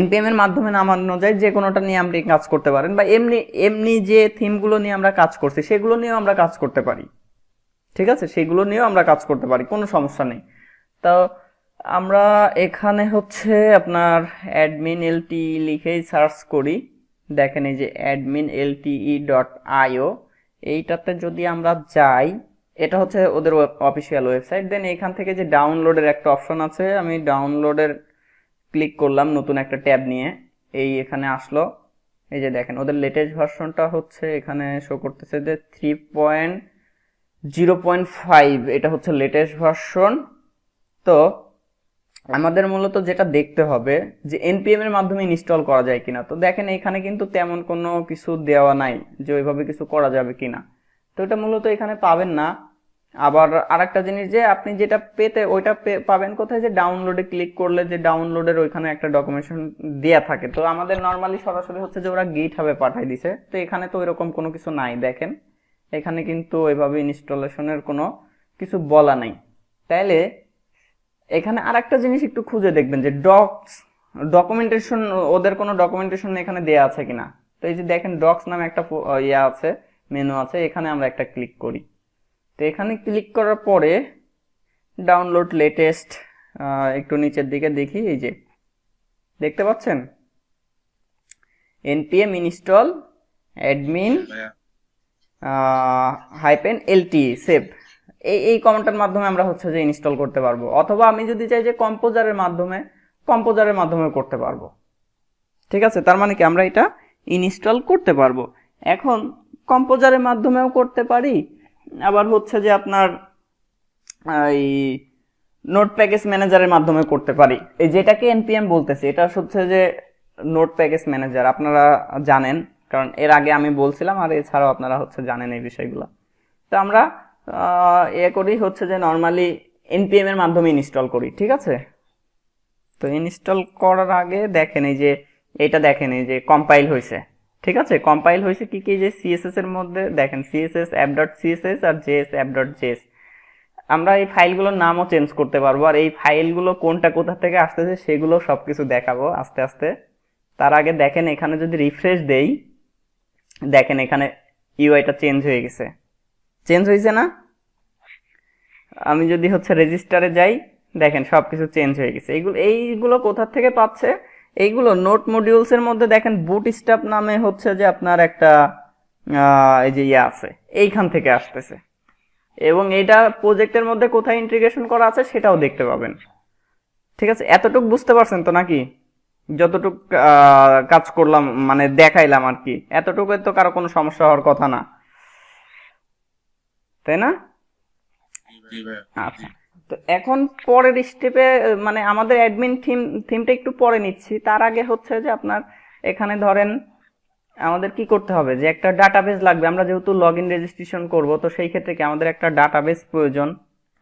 npm এর মাধ্যমে নামানো যায়, যে কোনোটা নিয়ে আপনি কাজ করতে পারেন, বা এমনি এমনি যে থিমগুলো নিয়ে আমরা কাজ করছি সেগুলো নিয়েও আমরা কাজ করতে পারি। ঠিক আছে, সেগুলো নিয়েও আমরা কাজ করতে পারি, কোনো সমস্যা নেই। তো আমরা এখানে হচ্ছে আপনার অ্যাডমিন এলটি লিখেই সার্চ করি। দেখেন এই যে admin.lte.io, এইটাতে যদি আমরা যাই, এটা হচ্ছে ওদের অফিসিয়াল ওয়েবসাইট। দেন এখান থেকে যে ডাউনলোডের একটা অপশন আছে, আমি ডাউনলোডের ক্লিক করলাম নতুন একটা ট্যাব নিয়ে, এই এখানে আসলো। এই যে দেখেন ওদের লেটেস্ট ভার্সনটা হচ্ছে এখানে শো করতেছে যে 3.0.5, এটা হচ্ছে লেটেস্ট ভার্সন। তো আমাদের মূলত যেটা দেখতে হবে যে npm এর মাধ্যমে ইনস্টল করা যায় কিনা। তো দেখেন এখানে কিন্তু তেমন কোনো কিছু দেওয়া নাই যে ওইভাবে কিছু করা যাবে কিনা, তো এটা মূলত এখানে পাবেন না। আবার আরেকটা জিনিস যে আপনি যেটা পেতে ওইটা পাবেন কোথায়, যে ডাউনলোডে ক্লিক করলে যে ডাউনলোডের ওইখানে একটা ডকুমেন্টেশন দেয়া থাকে। তো আমাদের নর্মালি সরাসরি হচ্ছে যে ওরা গিটহাবে পাঠিয়ে দিছে, তো এখানে তো এরকম কোনো কিছু নাই। দেখেন এখানে কিন্তু ওইভাবে ইনস্টলেশনের কোনো কিছু বলা নাই। তাইলে এখানে আরেকটা জিনিস একটু খুঁজে দেখবেন যে ডকুমেন্টেশন, ওদের কোনো ডকুমেন্টেশন এখানে দেয়া আছে কিনা। তো এই যে দেখেন ডক্স নামে একটা ইয়া আছে, মেনু আছে, এখানে আমরা একটা ক্লিক করি। তো এখানে ক্লিক করার পরে ডাউনলোড লেটেস্ট, একটু নিচের দিকে দেখি, এই যে দেখতে পাচ্ছেন npm install admin -lt save, এই কমান্ডের মাধ্যমে আমরা হচ্ছে যে ইনস্টল করতে পারবো। অথবা আমি যদি চাই যে কম্পোজারের মাধ্যমে করতে পারবো। ঠিক আছে, তার মানে কি আমরা এটা ইনস্টল করতে পারবো। এখন কম্পোজারের মাধ্যমেও করতে পারি, আবার হচ্ছে যে আপনার এই নোট প্যাকেজ ম্যানেজারের মাধ্যমে করতে পারি। এই যেটাকে npm বলতেছি এটা হচ্ছে যে নোট প্যাকেজ ম্যানেজার, আপনারা জানেন কারণ এর আগে আমি বলছিলাম, আর এছাড়াও আপনারা হচ্ছে জানেন এই বিষয়গুলো। তো আমরা করি হচ্ছে যে নর্মালি npm এর মাধ্যমে ইনস্টল করি। ঠিক আছে, তো ইনস্টল করার আগে দেখেন এই যে এটা দেখেন এই যে কম্পাইল হয়েছে। ঠিক আছে, কম্পাইল হয়েছে কি কি, যে css এর মধ্যে দেখেন css app.css আর js app.js। আমরা এই ফাইলগুলোর নামও চেঞ্জ করতে পারবো, আর এই ফাইলগুলো কোনটা কোথা থেকে আসতেছে সেগুলো সবকিছু দেখাবো আস্তে আস্তে। তার আগে দেখেন এখানে যদি রিফ্রেশ দেই, দেখেন এখানে ইউআইটা চেঞ্জ হয়ে গেছে, চেঞ্জ হয়েছে না? আমি যদি হচ্ছে রেজিস্টারে যাই, দেখেন সবকিছু চেঞ্জ হয়ে গেছে। এইগুলো কোথা থেকে পাচ্ছে, এইগুলো নোট মডিউলস এর মধ্যে দেখেন বুটস্ট্র্যাপ নামে হচ্ছে যে আপনার একটা এই যে ইয়ে আছে, এইখান থেকে আসতেছে। এবং এটা প্রজেক্টের মধ্যে কোথায় ইন্টিগ্রেশন করা আছে সেটাও দেখতে পাবেন। ঠিক আছে, এতটুকু বুঝতে পারছেন তো নাকি? যতটুকু কাজ করলাম মানে দেখাইলাম আর কি, এতটুকু তো কারো কোনো সমস্যা হওয়ার কথা না, তাই না? আচ্ছা, তো এখন পরের স্টেপে মানে আমাদের অ্যাডমিন থিমটা একটু পরে নিচ্ছি। তার আগে হচ্ছে যে আপনার এখানে ধরেন আমাদের কি করতে হবে, যে একটা ডাটাবেস লাগবে। আমরা যেহেতু লগ ইন রেজিস্ট্রেশন করবো, তো সেই ক্ষেত্রে কি আমাদের একটা ডাটাবেস প্রয়োজন।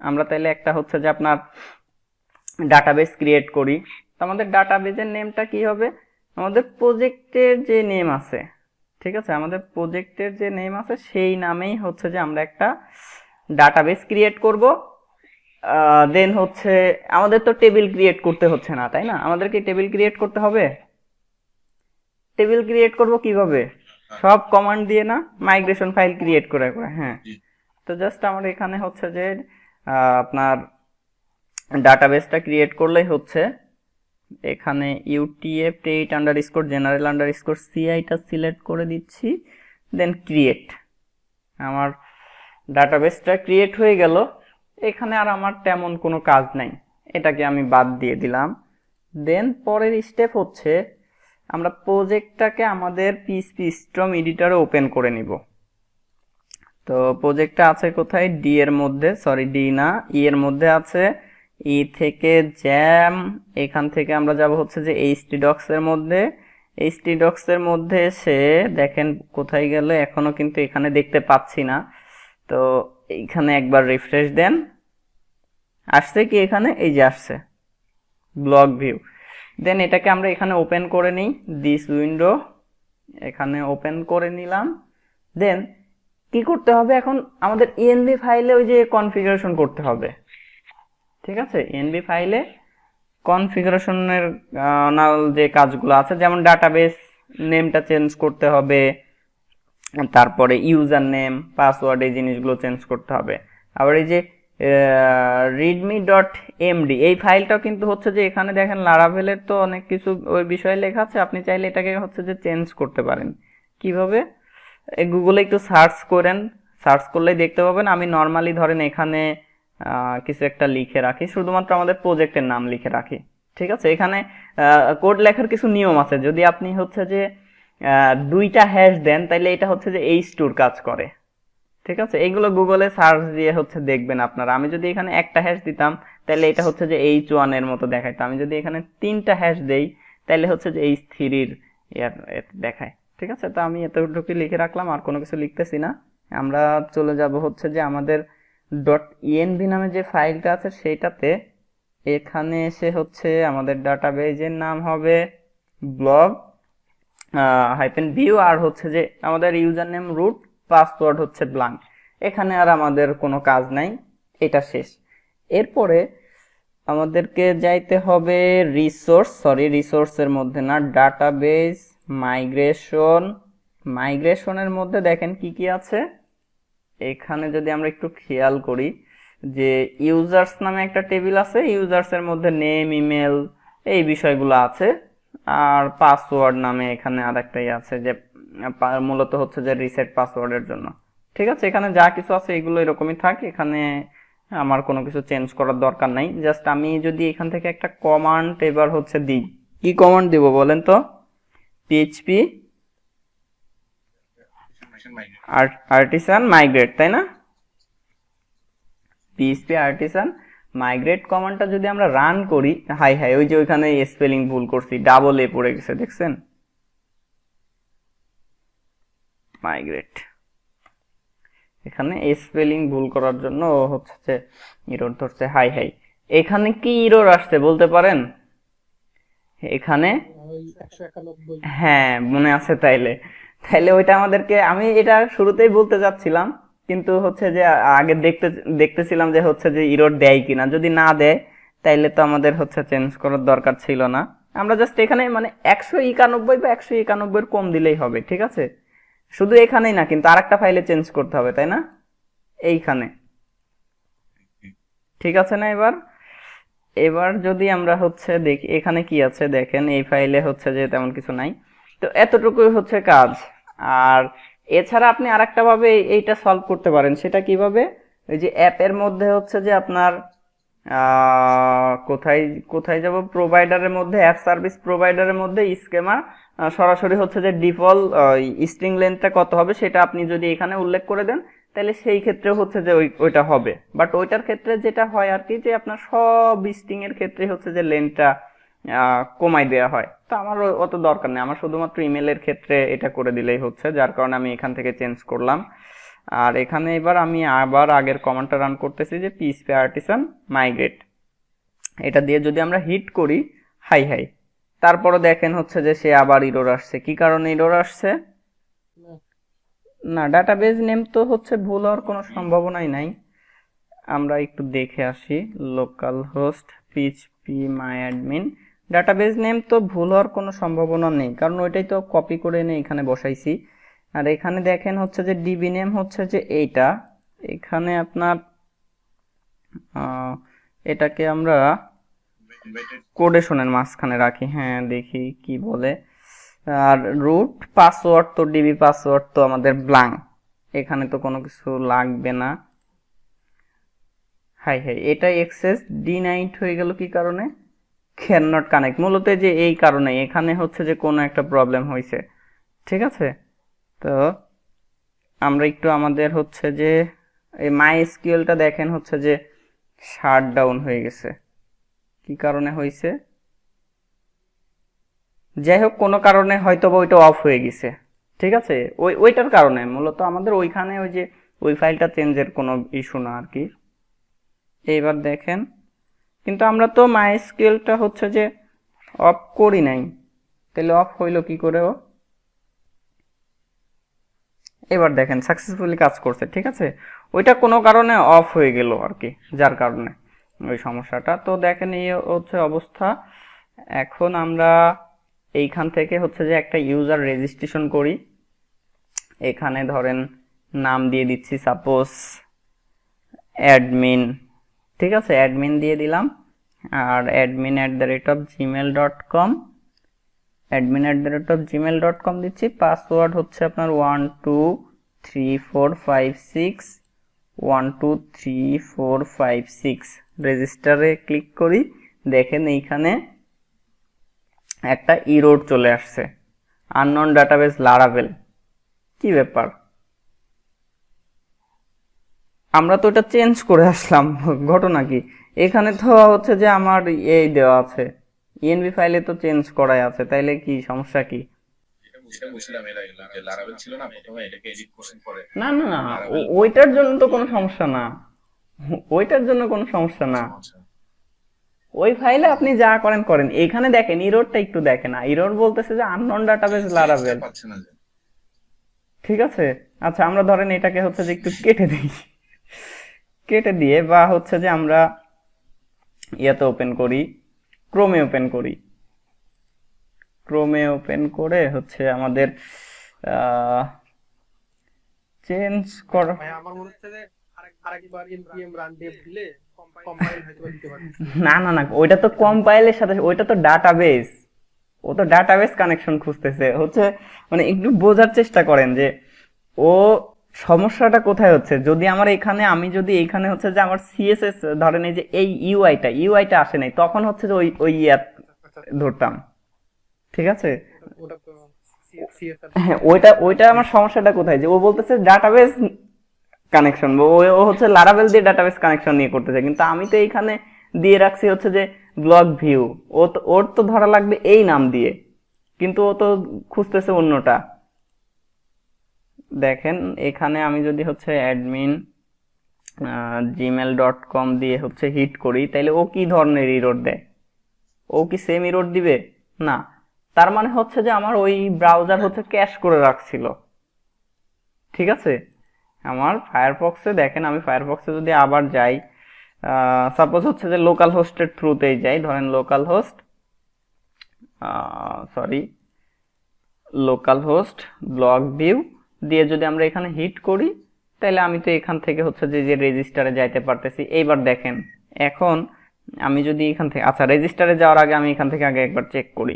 আমরা তাইলে একটা হচ্ছে যে আপনার ডাটাবেস ক্রিয়েট করি। তো আমাদের ডাটাবেসের নেমটা কি হবে, আমাদের প্রজেক্টের যে নেম আছে, ঠিক আছে, আমাদের প্রজেক্টের যে নেম আছে সেই নামেই হচ্ছে যে আমরা একটা ডাটাবেস ক্রিয়েট করব। দেন হচ্ছে আমাদের তো টেবিল ক্রিয়েট করতে হচ্ছে না, তাই না? আমাদেরকে টেবিল ক্রিয়েট করতে হবে। টেবিল ক্রিয়েট করব কিভাবে, সব কমান্ড দিয়ে না, মাইগ্রেশন ফাইল ক্রিয়েট করে করে। হ্যাঁ, তো জাস্ট আমার এখানে হচ্ছে যে আপনার ডাটাবেসটা ক্রিয়েট করলেই হচ্ছে এখানে utf8_general_ci টা সিলেক্ট করে দিচ্ছি, দেন ক্রিয়েট। আমার ডাটাবেসটা ক্রিয়েট হয়ে গেল। এখানে আর আমার তেমন কোনো কাজ নাই, এটাকে আমি বাদ দিয়ে দিলাম। দেন পরের স্টেপ হচ্ছে আমরা প্রজেক্টটাকে আমাদের পিএইচপি স্টর্ম এডিটরে ওপেন করে নিব। তো প্রজেক্টটা আছে কোথায়, ডি এর মধ্যে, সরি ডি না, ই এর মধ্যে আছে। ই থেকে জ্যাম, এখান থেকে আমরা যাব হচ্ছে যে htdocs এর মধ্যে। htdocs এর মধ্যে এসে দেখেন কোথায় গেল, এখনো কিন্তু এখানে দেখতে পাচ্ছি না। তো এইখানে একবার রিফ্রেশ দেন, আসছে কি এখানে, এই যে আসছে ব্লক ভিউ। দেন এটাকে আমরা এখানে ওপেন করে নিই, দিস উইন্ডো এখানে ওপেন করে নিলাম। দেন কি করতে হবে এখন, আমাদের ইএনভি ফাইলে ওই যে কনফিগারেশন করতে হবে। ঠিক আছে, ইএনভি ফাইলে কনফিগারেশনের যে কাজগুলো আছে, যেমন ডাটাবেস নেমটা চেঞ্জ করতে হবে, তারপরে ইউজার নেম, পাসওয়ার্ড, এই জিনিসগুলো চেঞ্জ করতে হবে। আবার এই যে readme.md এই ফাইলটাও কিন্তু হচ্ছে যে এখানে দেখেন লারাভেলের তো অনেক কিছু ওই বিষয়ে লেখা আছে, আপনি চাইলে এটাকে হচ্ছে যে চেঞ্জ করতে পারেন। কিভাবে, গুগলে একটু সার্চ করেন, সার্চ করলেই দেখতে পাবেন। আমি নর্মালি ধরেন এখানে কিছু একটা লিখে রাখি, শুধুমাত্র আমাদের প্রজেক্টের নাম লিখে রাখি। ঠিক আছে, এখানে কোড লেখার কিছু নিয়ম আছে। যদি আপনি হচ্ছে যে দুইটা হ্যাশ দেন তাহলে এটা হচ্ছে যে H2 কাজ করে। ঠিক আছে, এইগুলো গুগলে সার্চ দিয়ে হচ্ছে দেখবেন আপনারা। আমি যদি এখানে একটা হ্যাশ দিতাম তাহলে এটা হচ্ছে যে H1 এর মতো দেখাইতো। আমি যদি এখানে তিনটা হ্যাশ দেই তাহলে হচ্ছে যে H3 এর দেখায়। ঠিক আছে, তো আমি এতটুকু লিখে রাখলাম, আর কোনো কিছু লিখতেছি না। আমরা চলে যাব হচ্ছে যে আমাদের .env নামে যে ফাইলটা আছে সেইটাতে। এখানে এসে হচ্ছে আমাদের ডাটাবেজের নাম হবে ব্লগ -ভিউ, আর হচ্ছে যে আমাদের ইউজার নেম রুট, পাসওয়ার্ড হচ্ছে ব্ল্যাঙ্ক। এখানে আর আমাদের কোনো কাজ নাই, এটা শেষ। এরপরে আমাদেরকে যাইতে হবে রিসোর্সের মধ্যে না, ডাটাবেজ মাইগ্রেশনের মধ্যে দেখেন কি কি আছে। এখানে যদি আমরা একটু খেয়াল করি যে ইউজার্স নামে একটা টেবিল আছে, ইউজার্সের মধ্যে নেম, ইমেল, এই বিষয়গুলো আছে। আর পাসওয়ার্ড নামে এখানে আরেকটাই আছে, যে মূলত হচ্ছে যে রিসেট পাসওয়ার্ডের জন্য। ঠিক আছে, এখানে যা কিছু আছে এগুলো এরকমই থাকে, এখানে আমার কোনো কিছু চেঞ্জ করার দরকার নাই। জাস্ট আমি যদি এখান থেকে একটা কমান্ড এবার হচ্ছে দিই, কি কমান্ড দিব বলেন তো? পিএইচপি আর্টিসান মাইগ্রেট, তাই না? পিএইচপি আর্টিসান মাইগ্রেট কমান্ডটা যদি আমরা রান করি, হাই ওই যে ওইখানে স্পেলিং ভুল করছি, ডাবল এ পড়ে গেছে, দেখছেন? মাইগ্রেট, এখানে স্পেলিং ভুল করার জন্য হচ্ছে যে এরর ধরছে। হাই এখানে কি এরর আসছে বলতে পারেন? এখানে হ্যাঁ মনে আছে, তাইলে ওইটা আমাদেরকে, আমি এটা শুরুতেই বলতে যাচ্ছিলাম, কিন্তু হচ্ছে যে আগে দেখতেছিলাম যে হচ্ছে যে এরর দেয় কিনা। যদি না দেয় তাইলে তো আমাদের হচ্ছে চেঞ্জ করার দরকার ছিল না। আমরা জাস্ট এখানে মানে 191 বা 191 কম দিলেই হবে। ঠিক আছে, শুধু এখানেই না, কিন্তু আরেকটা ফাইলে চেঞ্জ করতে হবে, তাই না? এইখানে। ঠিক আছে না? এবার যদি আমরা হচ্ছে দেখি এখানে কি আছে, দেখেন এই ফাইলে হচ্ছে যে তেমন কিছু নাই। তো এতটুকুই হচ্ছে কাজ। আর এছাড়া আপনি আরেকটা ভাবে এইটা সলভ করতে পারেন। সেটা কিভাবে? ওই যে অ্যাপের মধ্যে হচ্ছে যে আপনার কোথায় কোথায় যাব, প্রোভাইডারের মধ্যে, অ্যাপ সার্ভিস প্রোভাইডারের মধ্যে স্কেমা সরাসরি হচ্ছে যে ডিফল্ট স্ট্রিং লেন্থটা কত হবে সেটা আপনি যদি এখানে উল্লেখ করে দেন তাহলে সেই ক্ষেত্রে হচ্ছে যে ওইটা হবে। বাট ওইটার ক্ষেত্রে যেটা হয় আর কি, যে আপনার সব স্ট্রিং এর ক্ষেত্রে হচ্ছে যে লেন্থটা কমাই দেওয়া হয়। তো আমার অত দরকার নেই, আমার শুধুমাত্র ইমেলের ক্ষেত্রে এটা করে দিলেই হচ্ছে, যার কারণে আমি এখান থেকে চেঞ্জ করলাম। আর এখানে এবার আমি আবার আগের কমান্ডটা রান করতেছি, যে পিএইচপি আর্টিসান মাইগ্রেট, এটা দিয়ে যদি আমরা হিট করি হাই তারপরে দেখেন হচ্ছে যে সে আবার এরর আসছে। কি কারণে এরর আসছে? না, ডাটাবেজ নেম তো হচ্ছে ভুল হওয়ার কোনো সম্ভাবনাই নাই। আমরা একটু দেখে আসি, লোকাল হোস্ট পিএইচপি মাই অ্যাডমিন, ডাটাবেজ নেম তো ভুল হওয়ার কোনো সম্ভাবনা নেই, কারণ ওইটাই তো কপি করে এনে এখানে বসাইছি। আর এখানে দেখেন হচ্ছে যে ডিবি নেম হচ্ছে যে এইটা, এখানে আপনার এটাকে আমরা কোডেশনের মাঝখানে রাখি। হ্যাঁ দেখি কি বলে। আর রুট পাসওয়ার্ড তো, ডিবি পাসওয়ার্ড তো আমাদের ব্ল্যাঙ্ক, এখানে তো কোনো কিছু লাগবে না। এটা এক্সেস ডিনাইড হয়ে গেল কি কারণে? ক্যান নট কানেক্ট, মূলত যে এই কারণে এখানে হচ্ছে যে কোনো একটা প্রবলেম হয়েছে। ঠিক আছে, তো আমরা একটু আমাদের হচ্ছে যে এই মাই এসকিউএলটা দেখেন হচ্ছে যে শাট ডাউন হয়ে গেছে। কি কারণে হয়েছে? যাই হোক, কোনো কারণে হয়তো বা ওইটা অফ হয়ে গেছে। ঠিক আছে, ওইটার কারণে মূলত আমাদের ওইখানে ওই যে ওই ফাইলটা চেঞ্জের কোনো ইস্যু না আর কি। এইবার দেখেন কিন্তু আমরা তো মাইস্কুয়েলটা হচ্ছে যে অফ করি নাই, তাহলে অফ হইলো কি করে? ও এবার দেখেন সাকসেসফুলি কাজ করছে, ঠিক আছে। ওইটা কোনো কারণে অফ হয়ে গেল আর কি, যার কারণে ওই সমস্যাটা। তো দেখেন এই হচ্ছে অবস্থা। এখন আমরা এইখান থেকে হচ্ছে যে একটা ইউজার রেজিস্ট্রেশন করি। এখানে ধরেন নাম দিয়ে দিচ্ছি সাপোজ অ্যাডমিন, ঠিক আছে, অ্যাডমিন দিয়ে দিলাম। আর admin@gmail.com, admin@gmail.com দিচ্ছি। পাসওয়ার্ড হচ্ছে আপনার 123456 123456। রেজিস্টারে ক্লিক করি, দেখেন এইখানে একটা ইরোড চলে আসছে, আননোন ডাটাবেস লারাভেল। কি ব্যাপার, আমরা তো এটা চেঞ্জ করে আসলাম, ঘটনা কি? এখানে তো হচ্ছে যে আমার এই দেওয়া আছে, ইএনভি ফাইলে তো চেঞ্জ করাই আছে, তাইলে কি সমস্যা কি? না না না, ওইটার জন্য তো কোনো সমস্যা না, ওইটার জন্য কোনো সমস্যা না। ওই ফাইলে আপনি যা করেন করেন, এখানে দেখেন ইরোরটা একটু দেখেন, ইরোর বলতেছে যে আননোন ডাটাবেস লারাভেল, ঠিক আছে। আচ্ছা আমরা ধরেন এটাকে হচ্ছে যে একটু কেটে দিই, কেটে দিয়ে বা হচ্ছে যে আমরা ইয়াতে ওপেন করি, ক্রোমে ওপেন করি, ক্রোমে ওপেন করে হচ্ছে আমাদের চেঞ্জ করা। আমার মনে হচ্ছে যে আরেকবার npm রান dev দিলে কম্পাইল হয়তো দিতে পারে। না না না, ওইটা তো কম্পাইলের সাথে, ওইটা তো ডাটাবেস, ও তো ডাটাবেস কানেকশন খুঁজতেছে হচ্ছে, মানে একটু বোঝার চেষ্টা করেন যে ও সমস্যাটা কোথায় হচ্ছে। যদি আমার এখানে, আমি যদি এইখানে হচ্ছে যে আমার সিএসএস ধরেন এই যে এই ইউআইটা আসে নাই, তখন হচ্ছে যে ওই ওই ইয়া ধরতাম, ঠিক আছে। হ্যাঁ, ওইটা ওইটা আমার সমস্যাটা কোথায়, যে ও বলতেছে ডাটাবেস কানেকশন, ও হচ্ছে লারাভেল দিয়ে ডাটাবেস কানেকশন নিয়ে করতেছে, কিন্তু আমি তো এইখানে দিয়ে রাখছি হচ্ছে যে ব্লক ভিউ, ও তো ওর তো ধরা লাগবে এই নাম দিয়ে, কিন্তু ও তো খুঁজতেছে অন্যটা। দেখেন এখানে আমি যদি হচ্ছে অ্যাডমিন gmail.com দিয়ে হচ্ছে হিট করি, তাইলে ও কি ধরনের ইরোর দেয়? ও কি সেম ইরোর দিবে? না। তার মানে হচ্ছে যে আমার ওই ব্রাউজার হচ্ছে ক্যাশ করে রাখছিল, ঠিক আছে। আমার ফায়ারফক্সে দেখেন, আমি ফায়ারফক্সে যদি আবার যাই, সাপোজ হচ্ছে যে লোকাল হোস্টের থ্রুতেই যাই, ধরেন local host, sorry local host block view দিয়ে যদি আমরা এখানে হিট করি, তাহলে আমি তো এখান থেকে হচ্ছে যে রেজিস্টারে যাইতে পারতেছি। এইবার দেখেন, এখন আমি যদি এখান থেকে, আচ্ছা রেজিস্টারে যাওয়ার আগে আমি এখান থেকে আগে একবার চেক করি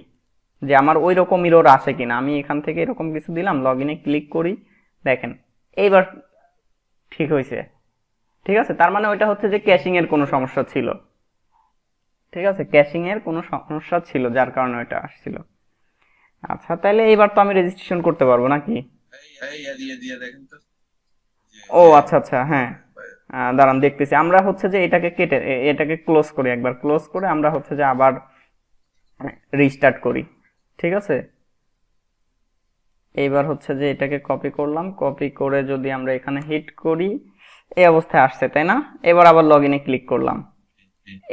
যে আমার ওই রকম ইরোর আসে কিনা। আমি এখান থেকে এরকম কিছু দিলাম, লগ ইনে ক্লিক করি, দেখেন এইবার ঠিক হয়েছে, ঠিক আছে। তার মানে ওইটা হচ্ছে যে ক্যাশিং এর কোনো সমস্যা ছিল, ঠিক আছে, ক্যাশিং এর কোনো সমস্যা ছিল, যার কারণে ওইটা আসছিল। আচ্ছা তাহলে এইবার তো আমি রেজিস্ট্রেশন করতে পারবো নাকি? ও আচ্ছা আচ্ছা, হ্যাঁ দাঁড়ান দেখতেছি। আমরা হচ্ছে যে এটাকে কেটে, এটাকে ক্লোজ করি, একবার ক্লোজ করে আমরা হচ্ছে যে আবার রিস্টার্ট করি, ঠিক আছে। এইবার হচ্ছে যে এটাকে কপি করলাম, কপি করে যদি আমরা এখানে হিট করি, এই অবস্থায় আসছে, তাই না? এবার আবার লগ ইনে ক্লিক করলাম,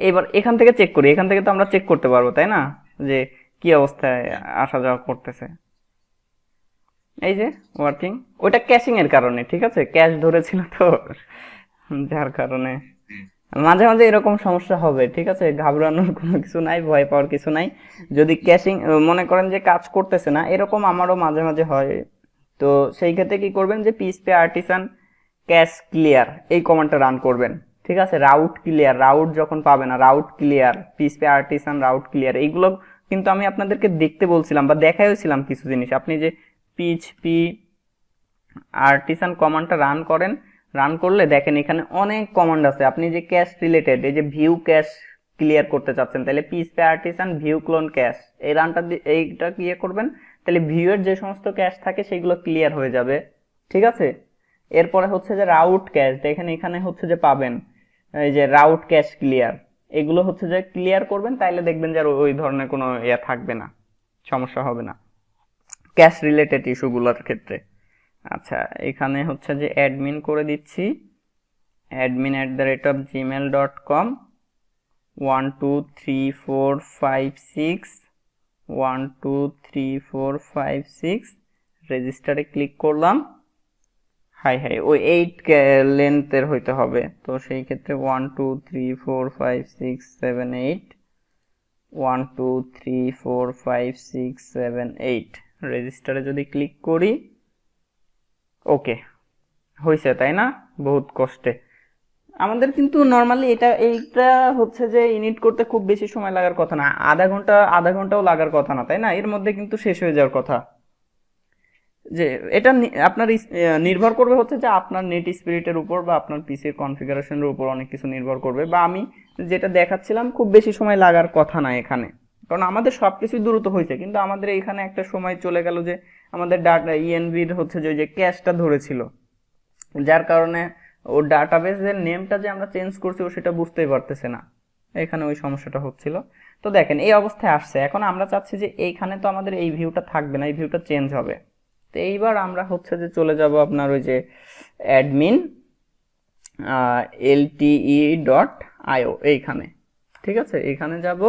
এবার এখান থেকে চেক করি, এখান থেকে তো আমরা চেক করতে পারবো তাই না, যে কি অবস্থায় আসা যাওয়া করতেছে। এই যে ওয়ার্কিং, ওইটা ক্যাশিং এর কারণে, ঠিক আছে, ক্যাশ ধরেছিল তো, যার কারণে মাঝে মাঝে এরকম সমস্যা হবে, ঠিক আছে। ঘাবড়ানোর কোনো কিছু নাই, ভয় পাওয়ার কিছু নাই। যদি ক্যাশিং মনে করেন যে কাজ করতেছে না, এরকম আমারও মাঝে মাঝে হয়, তো সেই ক্ষেত্রে কি করবেন, যে পিএইচপি আর্টিসান ক্যাশ ক্লিয়ার এই কমান্ডটা রান করবেন, ঠিক আছে। রাউট ক্লিয়ার, রাউট যখন পাবে না, route clear, PHP artisan route clear, এইগুলো কিন্তু আমি আপনাদেরকে দেখতে বলছিলাম বা দেখাইছিলাম কিছু জিনিস। আপনি যে পিএইচপি আর্টিসান কমান্ডটা রান করেন, রান করলে দেখেন এখানে অনেক কমান্ড আছে। আপনি যে ক্যাশ রিলেটেড, এই যে ভিউ ক্যাশ ক্লিয়ার করতে চাচ্ছেন, তাহলে PHP artisan view clone cash এই রানটা, এইটা ক্লিয়ার করবেন, তাহলে ভিউ এর যে সমস্ত ক্যাশ থাকে সেগুলো ক্লিয়ার হয়ে যাবে, ঠিক আছে। এরপরে হচ্ছে যে রাউট ক্যাশ, দেখেন এখানে হচ্ছে যে পাবেন এই যে রাউট ক্যাশ ক্লিয়ার, এগুলো হচ্ছে যে ক্লিয়ার করবেন, তাইলে দেখবেন যে ওই ধরনের কোনো ইয়া থাকবে না, সমস্যা হবে না ক্যাশ রিলেটেড ইস্যুগুলোর ক্ষেত্রে। আচ্ছা এখানে হচ্ছে যে অ্যাডমিন করে দিচ্ছি, admin@gmail.com, 1 2 3 4 5 6 1 2 3 4 5 6 রেজিস্টারে ক্লিক করলাম। হাই ওই 8 লেন্থের হইতে হবে, তো সেই ক্ষেত্রে 1 2 3 4 5 6 7 8 1 2 3 4 5 6 7 8 রেজিস্টারে যদি ক্লিক করি, ওকে হয়েছে, তাই না? বহুত কষ্টে আমাদের কিন্তু নর্মালি এইটা হচ্ছে যে ইনিট করতে খুব বেশি সময় লাগার কথা না, আধা ঘন্টাও লাগার কথা না, তাই না? এর মধ্যে কিন্তু শেষ হয়ে যাওয়ার কথা। যে এটা আপনার নির্ভর করবে হচ্ছে যে আপনার নেট স্পিরিটের উপর বা আপনার পিসির কনফিগারেশনের উপর অনেক কিছু নির্ভর করবে। বা আমি যেটা দেখাচ্ছিলাম খুব বেশি সময় লাগার কথা না এখানে, কারণ আমাদের সবকিছুই দ্রুত হয়েছে, কিন্তু আমাদের এখানে একটা সময় চলে গেল যে আমাদের ডাটা ইএনভির হচ্ছে যে ক্যাশটা ধরেছিল, যার কারণে ও ডাটাবেসের নেমটা যে আমরা চেঞ্জ করছি ও সেটা বুঝতেই পারতেছে না, এখানে ওই সমস্যাটা হচ্ছিল। তো দেখেন এই অবস্থায় আসছে। এখন আমরা চাচ্ছি যে এইখানে তো আমাদের এই ভিউটা থাকবে না, এই ভিউটা চেঞ্জ হবে। তো এইবার আমরা হচ্ছে যে চলে যাব আপনার ওই যে অ্যাডমিন lte.io এইখানে, ঠিক আছে? এইখানে যাব,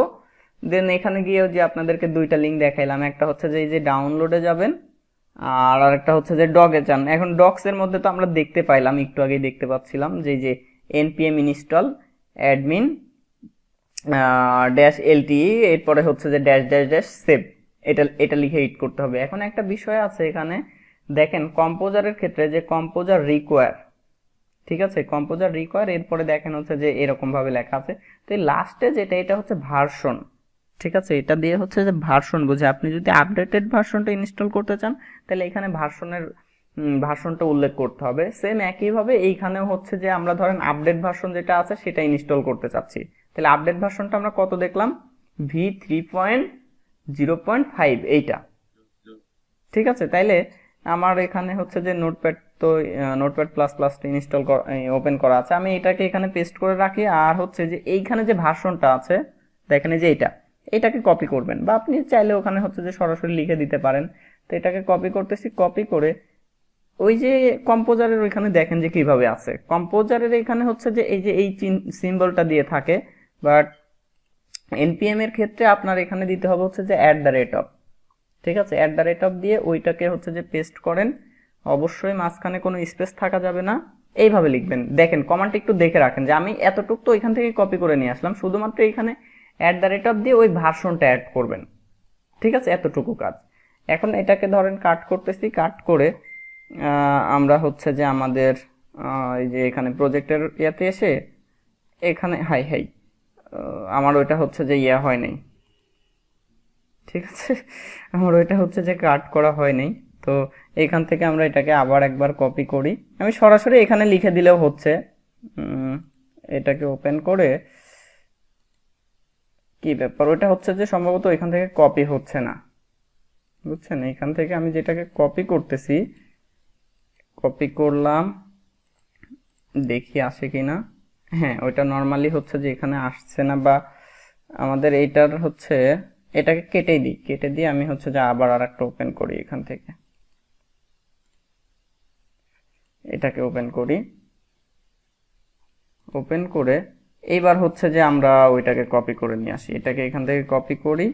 দেন এখানে গিয়ে যে আপনাদেরকে দুইটা লিঙ্ক দেখাইলাম, একটা হচ্ছে যে এই যে ডাউনলোডে যাবেন আর আরেকটা হচ্ছে যে ডগে যান। এখন ডগস এর মধ্যে তো আমরা দেখতে পাইলাম, একটু আগেই দেখতে পাচ্ছিলাম যে npm install admin -lte, এরপরে হচ্ছে যে -- এটা লিখে হিট করতে হবে। এখন একটা বিষয় আছে এখানে দেখেন, কম্পোজারের ক্ষেত্রে যে কম্পোজার রিকোয়ার, ঠিক আছে, কম্পোজার রিকোয়ার, এরপরে দেখেন হচ্ছে যে এরকম ভাবে লেখা আছে। তো এই লাস্টে যেটা, এটা হচ্ছে ভার্সন, ঠিক আছে? এটা দিয়ে হচ্ছে যে ভার্সন বোঝে। আপনি যদি আপডেটেড ভার্সনটা ইনস্টল করতে চান তাহলে এখানে ভার্সনটা উল্লেখ করতে হবে। সেম একইভাবে এইখানেও হচ্ছে যে আমরা ধরেন আপডেট ভার্সন যেটা আছে সেটা ইনস্টল করতে চাচ্ছি, তাহলে আপডেট ভার্সনটা আমরা কত দেখলাম, v3.0.5 এইটা, ঠিক আছে? তাইলে আমার এখানে হচ্ছে যে নোটপ্যাড, তো notepad plus plus install open করা আছে, আমি এটাকে এখানে পেস্ট করে রাখি। আর হচ্ছে যে এইখানে যে ভার্সনটা আছে দেখেন যে এটাকে কপি করবেন, বা আপনি চাইলে ওখানে হচ্ছে যে সরাসরি লিখে দিতে পারেন। তো এটাকে কপি করতেছি, কপি করে ওই যে কম্পোজারের ওইখানে দেখেন যে কিভাবে আছে। কম্পোজারের এখানে হচ্ছে যে এই সিম্বলটা দিয়ে থাকে, বাট npm এর ক্ষেত্রে আপনার এখানে দিতে হবে হচ্ছে যে @, ঠিক আছে? @ দিয়ে ওইটাকে হচ্ছে যে পেস্ট করেন, অবশ্যই মাঝখানে কোনো স্পেস থাকা যাবে না, এইভাবে লিখবেন। দেখেন কমান্ড একটু দেখে রাখেন যে আমি এতটুক তো এখান থেকে কপি করে নিয়ে আসলাম, শুধুমাত্র এখানে @ দিয়ে ওই ভার্সনটা অ্যাড করবেন, ঠিক আছে? এতটুকু কাজ। এখন এটাকে ধরেন কাট করতেছি, কাট করে আমরা হচ্ছে যে আমাদের এই যে এখানে প্রজেক্টের ইয়াতে এসে এখানে আমার ওইটা হচ্ছে যে ইয়া হয় নাই, ঠিক আছে? আমার ওইটা হচ্ছে যে কাট করা হয় নাই। তো এখান থেকে আমরা এটাকে আবার একবার কপি করি, আমি সরাসরি এখানে লিখে দিলেও হচ্ছে। এটাকে ওপেন করে কি ব্যাপার, ওইটা হচ্ছে যে সম্ভবত এখান থেকে কপি হচ্ছে না, বুঝছেন? এখান থেকে আমি যেটাকে কপি করতেছি, কপি করলাম, দেখি আসে কিনা। হ্যাঁ, ওইটা নর্মালি হচ্ছে যে এখানে আসছে না, বা আমাদের এইটার হচ্ছে এটাকে কেটে দিই, কেটে দিয়ে আমি হচ্ছে যে আবার আরেকটা ওপেন করি এখান থেকে, এটাকে ওপেন করি, ওপেন করে এইবার হচ্ছে যে আমরা ওইটাকে কপি করে নিয়ে আসি, এটাকে এখান থেকে কপি করি,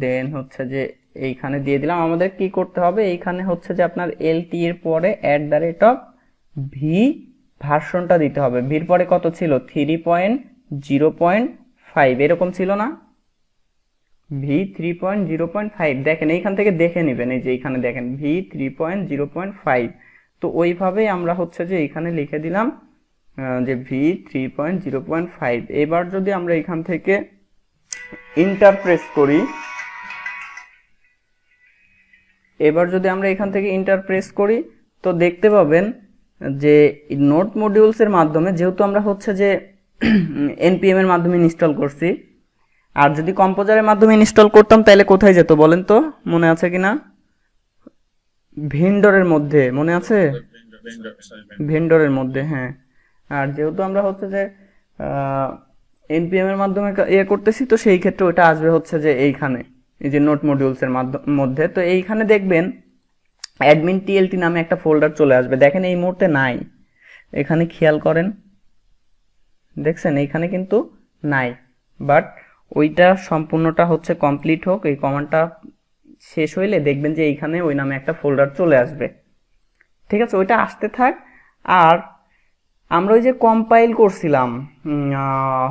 দেন হচ্ছে যে এইখানে দিয়ে দিলাম। আমাদের কি করতে হবে, এইখানে হচ্ছে যে আপনার lt এর পরে @v ভার্সনটা দিতে হবে। ভির পরে কত ছিল, 3.0.5 এরকম ছিল না, v3.0.5। দেখেন এইখান থেকে দেখে নেবেন, এই যে এইখানে দেখেন v3.0.5। তো ওইভাবেই আমরা হচ্ছে যে এখানে লিখে দিলাম যে v3.0.5। এবার যদি আমরা এখান থেকে ইন্টার প্রেস করি, তো দেখতে পাবেন যে নোট মডিউলস এর মাধ্যমে, যেহেতু আমরা হচ্ছে যে npm এর মাধ্যমে ইনস্টল করছি, আর যদি কম্পোজারের মাধ্যমে ইনস্টল করতাম তাহলে কোথায় যেত বলেন তো, মনে আছে কিনা? ভেন্ডরের মধ্যে, মনে আছে? ভেন্ডরের মধ্যে, হ্যাঁ। আর যেহেতু আমরা হচ্ছে যে npm এর মাধ্যমে ইয়ে করতেছি, তো সেই ক্ষেত্রে ওটা আসবে হচ্ছে যে এইখানে, এই যে নোট মডিউলস এর মধ্যে। তো এইখানে দেখবেন অ্যাডমিন tlt নামে একটা ফোল্ডার চলে আসবে। দেখেন এই মুহূর্তে নাই, এখানে খেয়াল করেন, দেখছেন এইখানে কিন্তু নাই। বাট ওইটা সম্পূর্ণটা হচ্ছে কমপ্লিট হোক, এই কমান্ডটা শেষ হইলে দেখবেন যে এইখানে ওই নামে একটা ফোল্ডার চলে আসবে। ঠিক আছে, ওইটা আসতে থাক। আর আমরা ওই যে কম্পাইল করছিলাম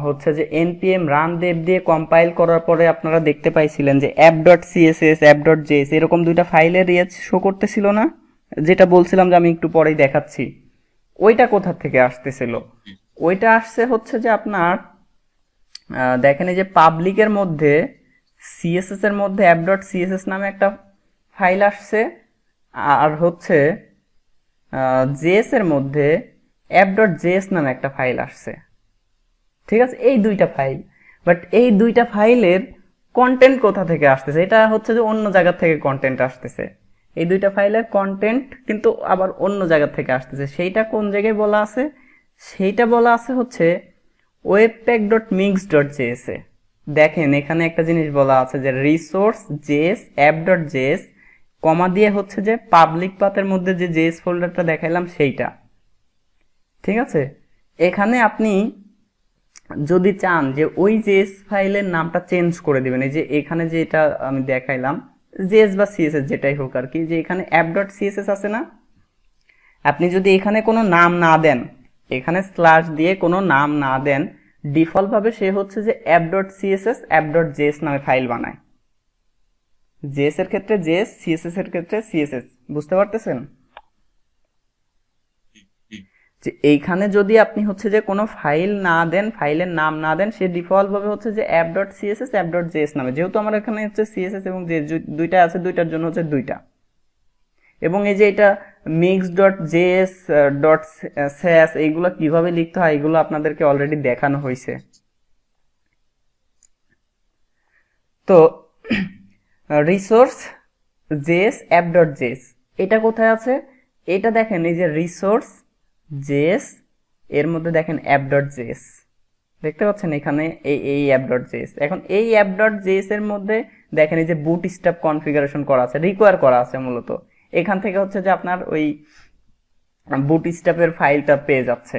হচ্ছে যে npm রান দেব দিয়ে কম্পাইল করার পরে আপনারা দেখতে পাইছিলেন যে app.css app.js এরকম দুইটা ফাইলের শো করতেছিল না, যেটা বলছিলাম যে আমি একটু পরেই দেখাচ্ছি। ওইটা কোথা থেকে আসতেছিল? ওইটা আসছে হচ্ছে যে আপনার দেখেন এই যে পাবলিকের মধ্যে সিএসএস এর মধ্যে app.css নামে একটা ফাইল আসছে, আর হচ্ছে জেএস এর মধ্যে app.js নামে একটা ফাইল আসছে। ঠিক আছে, এই দুইটা ফাইল, বাট এই দুইটা ফাইলের কন্টেন্ট কোথা থেকে আসতেছে? এটা হচ্ছে যে অন্য জায়গা থেকে কন্টেন্ট আসতেছে। এই দুইটা ফাইলের কন্টেন্ট কিন্তু আবার অন্য জায়গা থেকে আসতেছে। সেইটা কোন জায়গায় বলা আছে? সেইটা বলা আছে হচ্ছে webpack.mix.js এ। দেখেন এখানে একটা জিনিস বলা আছে যে রিসোর্স জেএস app.js কমা দিয়ে হচ্ছে যে পাবলিক পাথের মধ্যে যে জেএস ফোল্ডারটা দেখাইলাম সেইটা। ঠিক আছে, এখানে আপনি যদি চান যে ওই জেএস ফাইলের নামটা চেঞ্জ করে দিবেন, এই যে এখানে যেটা আমি দেখাইলাম জেএস বা সিএসএস যেটাই হোক আর কি, যে এখানে app.css আছে না, আপনি যদি এখানে কোনো নাম না দেন, এখানে স্ল্যাশ দিয়ে কোনো নাম না দেন, ডিফল্ট ভাবে সে হচ্ছে যে app.css app.js নামে ফাইল বানায়। জেএস এর ক্ষেত্রে জেএস, সিএসএস এর ক্ষেত্রে সিএসএস। বুঝতে পারতেছেন যে এইখানে যদি আপনি হচ্ছে যে কোনো ফাইল না দেন, ফাইলের নাম না দেন, সে ডিফল্ট ভাবে হচ্ছে যে app.css app.js নামে, যেহেতু আমার এখানে হচ্ছে সিএসএস এবং জেএস দুইটা আছে, দুইটার জন্য হচ্ছে দুইটা। এবং এই যে এটা mix.js.sas এইগুলো কিভাবে লিখতে হয় এগুলো আপনাদেরকে অলরেডি দেখানো হয়েছে। তো রিসোর্স জেএস app.js এটা কোথায় আছে? এটা দেখেন এই যে রিসোর্স জেএস এর মধ্যে দেখেন app.js দেখতে পাচ্ছেন এখানে এই app.js। এখন এই app.js এর মধ্যে দেখেন এই যে বুটস্ট্র্যাপ কনফিগারেশন করা আছে, রিকোয়ার করা আছে মূলত। এখান থেকে হচ্ছে যে আপনার ওই বুটস্ট্র্যাপের ফাইলটা পেয়ে যাচ্ছে।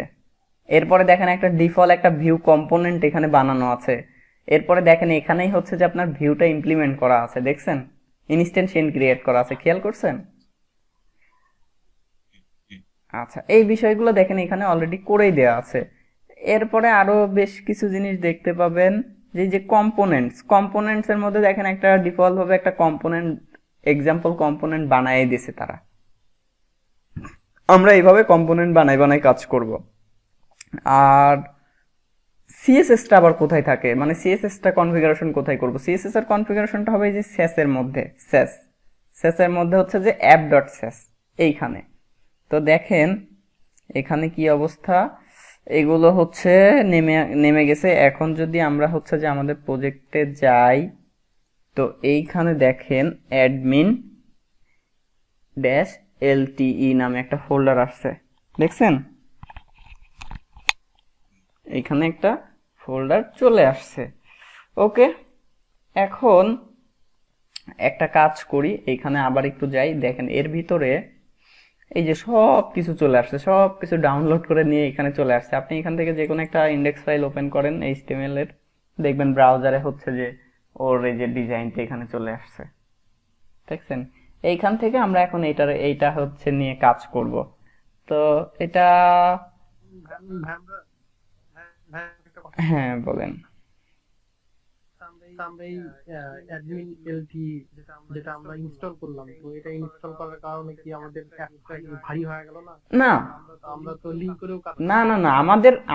এরপরে দেখেন একটা ডিফল্ট একটা ভিউ কম্পোনেন্ট এখানে বানানো আছে। এরপরে দেখেন এখানেই হচ্ছে যে আপনার ভিউটা ইমপ্লিমেন্ট করা আছে, দেখছেন ইনস্ট্যান্ট ক্রিয়েট করা আছে, খেয়াল করছেন? আচ্ছা, এই বিষয়গুলো দেখেন এখানে অলরেডি করেই দেওয়া আছে। এরপরে আরো বেশ কিছু জিনিস দেখতে পাবেন, যে কম্পোনেন্টস এর মধ্যে দেখেন একটা ডিফল্ট ভাবে একটা কম্পোনেন্ট এক্সাম্পল কম্পোনেন্ট বানাই দিয়েছে তারা। আমরা এইভাবে কম্পোনেন্ট বানাই কাজ করব। আর সিএসএসটা আবার কোথায় থাকে, মানে সিএসএসটা কনফিগারেশন কোথায় করব? সিএসএস এর কনফিগারেশনটা হবে এই যে স্যাস এর মধ্যে, স্যাস এর মধ্যে হচ্ছে যে app.sas এইখানে। তো দেখেন এখানে কি অবস্থা, এগুলো হচ্ছে নেমে গেছে। এখন যদি আমরা হচ্ছে যে আমাদের প্রজেক্টে যাই, তো এইখানে দেখেন admin -lte নামে একটা ফোল্ডার আসছে, দেখছেন এইখানে একটা ফোল্ডার চলে আসছে। ওকে, এখন একটা কাজ করি, এইখানে আবার একটু যাই, দেখেন এর ভিতরে এই যে সব কিছু চলে আসছে, সব কিছু ডাউনলোড করে নিয়ে এখানে চলে আসছে। আপনি এখান থেকে যে কোনো একটা ইন্ডেক্স ফাইল ওপেন করেন HTML এর, দেখবেন ব্রাউজারে হচ্ছে যে ওর এই যে ডিজাইনটা এখানে চলে আসছে, দেখছেন? এইখান থেকে আমরা এখন এইটা হচ্ছে নিয়ে কাজ করব। তো এটা হ্যাঁ বলেন। আমরা এই অ্যাডমিন এলটি যেটা আমরা ইনস্টল করলাম, তো এটা ইনস্টল করার কারণে কি আমাদের অ্যাপটা ভারী হয়ে গেল না? না আমরা তো লিংক করেও কাজ না,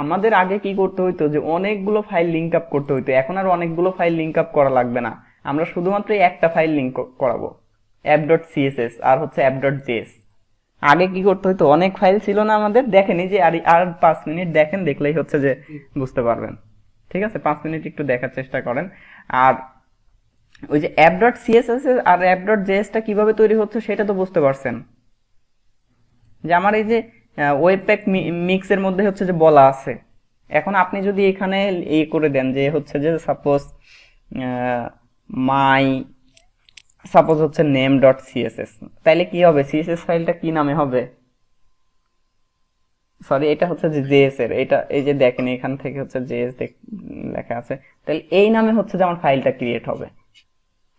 আমাদের আগে কি করতে হইতো যে অনেকগুলো ফাইল লিংক আপ করতে হইতো, এখন আর অনেকগুলো ফাইল লিংক আপ করা লাগবে না। আমরা শুধুমাত্র একটা ফাইল লিংক করাবো, app.css আর হচ্ছে app.js। আগে কি করতে হইতো, অনেক ফাইল ছিল না আমাদের। দেখেন এই যে আর 5 মিনিট দেখেন, দেখলেই হচ্ছে যে বুঝতে পারবেন। ঠিক আছে, 5 মিনিট একটু দেখার চেষ্টা করেন। আর ওই যে app.css আর app.js টা কিভাবে তৈরি হচ্ছে সেটা তো বুঝতে পারছেন, যে আমার এই যে ওয়েবপ্যাক মিক্স এর মধ্যে হচ্ছে যে বলা আছে। এখন আপনি যদি এখানে এই করে দেন যে হচ্ছে যে সাপোজ হচ্ছে name.css, তাইলে কি হবে? সিএসএস ফাইলটা কি নামে হবে? সরি, এটা হচ্ছে যে জেএস এর, এটা এই যে দেখেন এখান থেকে হচ্ছে জেএস লেখা আছে, তাহলে এই নামে হচ্ছে যে আমার ফাইলটা ক্রিয়েট হবে।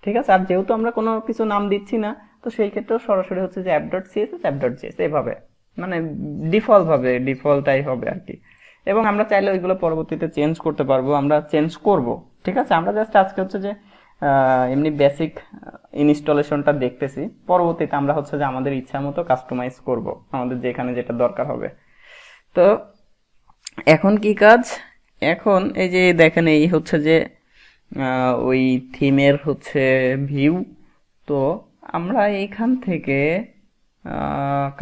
ঠিক আছে, আর যেহেতু আমরা কোনো কিছু নাম দিচ্ছি না, তো সেই ক্ষেত্রেও সরাসরি হচ্ছে যে app.css app.js এভাবে, মানে ডিফল্টটাই হবে আর কি। এবং আমরা চাইলে ওইগুলো পরবর্তীতে চেঞ্জ করতে পারবো, আমরা চেঞ্জ করব। ঠিক আছে, আমরা জাস্ট আজকে হচ্ছে যে এমনি বেসিক ইনস্টলেশনটা দেখতেছি, পরবর্তীতে আমরা হচ্ছে যে আমাদের ইচ্ছা মতো কাস্টমাইজ করব আমাদের যেখানে যেটা দরকার হবে। তো এখন কি কাজ, এখন এই যে দেখেন এই হচ্ছে যে ওই থিমের হচ্ছে ভিউ। তো আমরা এইখান থেকে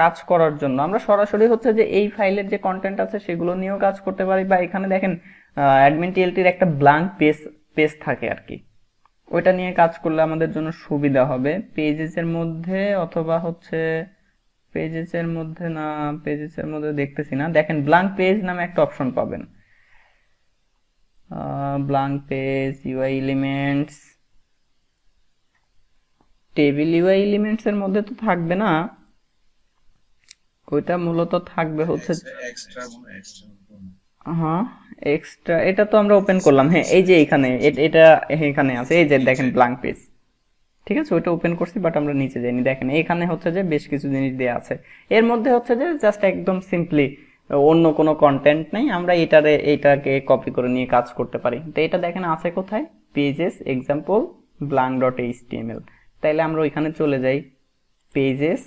কাজ করার জন্য আমরা সরাসরি হচ্ছে যে এই ফাইলের যে কন্টেন্ট আছে সেগুলো নিয়েও কাজ করতে পারি, বা এখানে দেখেন অ্যাডমিন টিএলটির একটা ব্ল্যাঙ্ক পেজ থাকে আর কি, ওইটা নিয়ে কাজ করলে আমাদের জন্য সুবিধা হবে। পেজেস এর মধ্যে অথবা হচ্ছে পেজেস এর মধ্যে না, পেজেস এর মধ্যে দেখতেছি না, দেখেন ব্ল্যাঙ্ক পেজ নামে একটা অপশন পাবেন, blank page, UI elements, table UI elements এর মধ্যে তো থাকবে না, ওইটা মূলত থাকবে হচ্ছে হ্যাঁ এক্সট্রা, এটা তো আমরা ওপেন করলাম, হ্যাঁ এই যে এখানে এটা এখানে আছে, এই যে দেখেন ব্ল্যাঙ্ক পেজ। ঠিক আছে, ওইটা ওপেন করছি বাট আমরা নিচে যাইনি, দেখেন এখানে হচ্ছে যে বেশ কিছু জিনিস দেওয়া আছে, এর মধ্যে হচ্ছে যে জাস্ট একদম সিম্পলি অন্য কোনো কন্টেন্ট নেই, আমরা এইটাকে কপি করে নিয়ে কাজ করতে পারি। তো এটা দেখেন আছে কোথায়, পেজেস এক্সাম্পল blank.html, তাইলে আমরা ওইখানে চলে যাই, পেজেস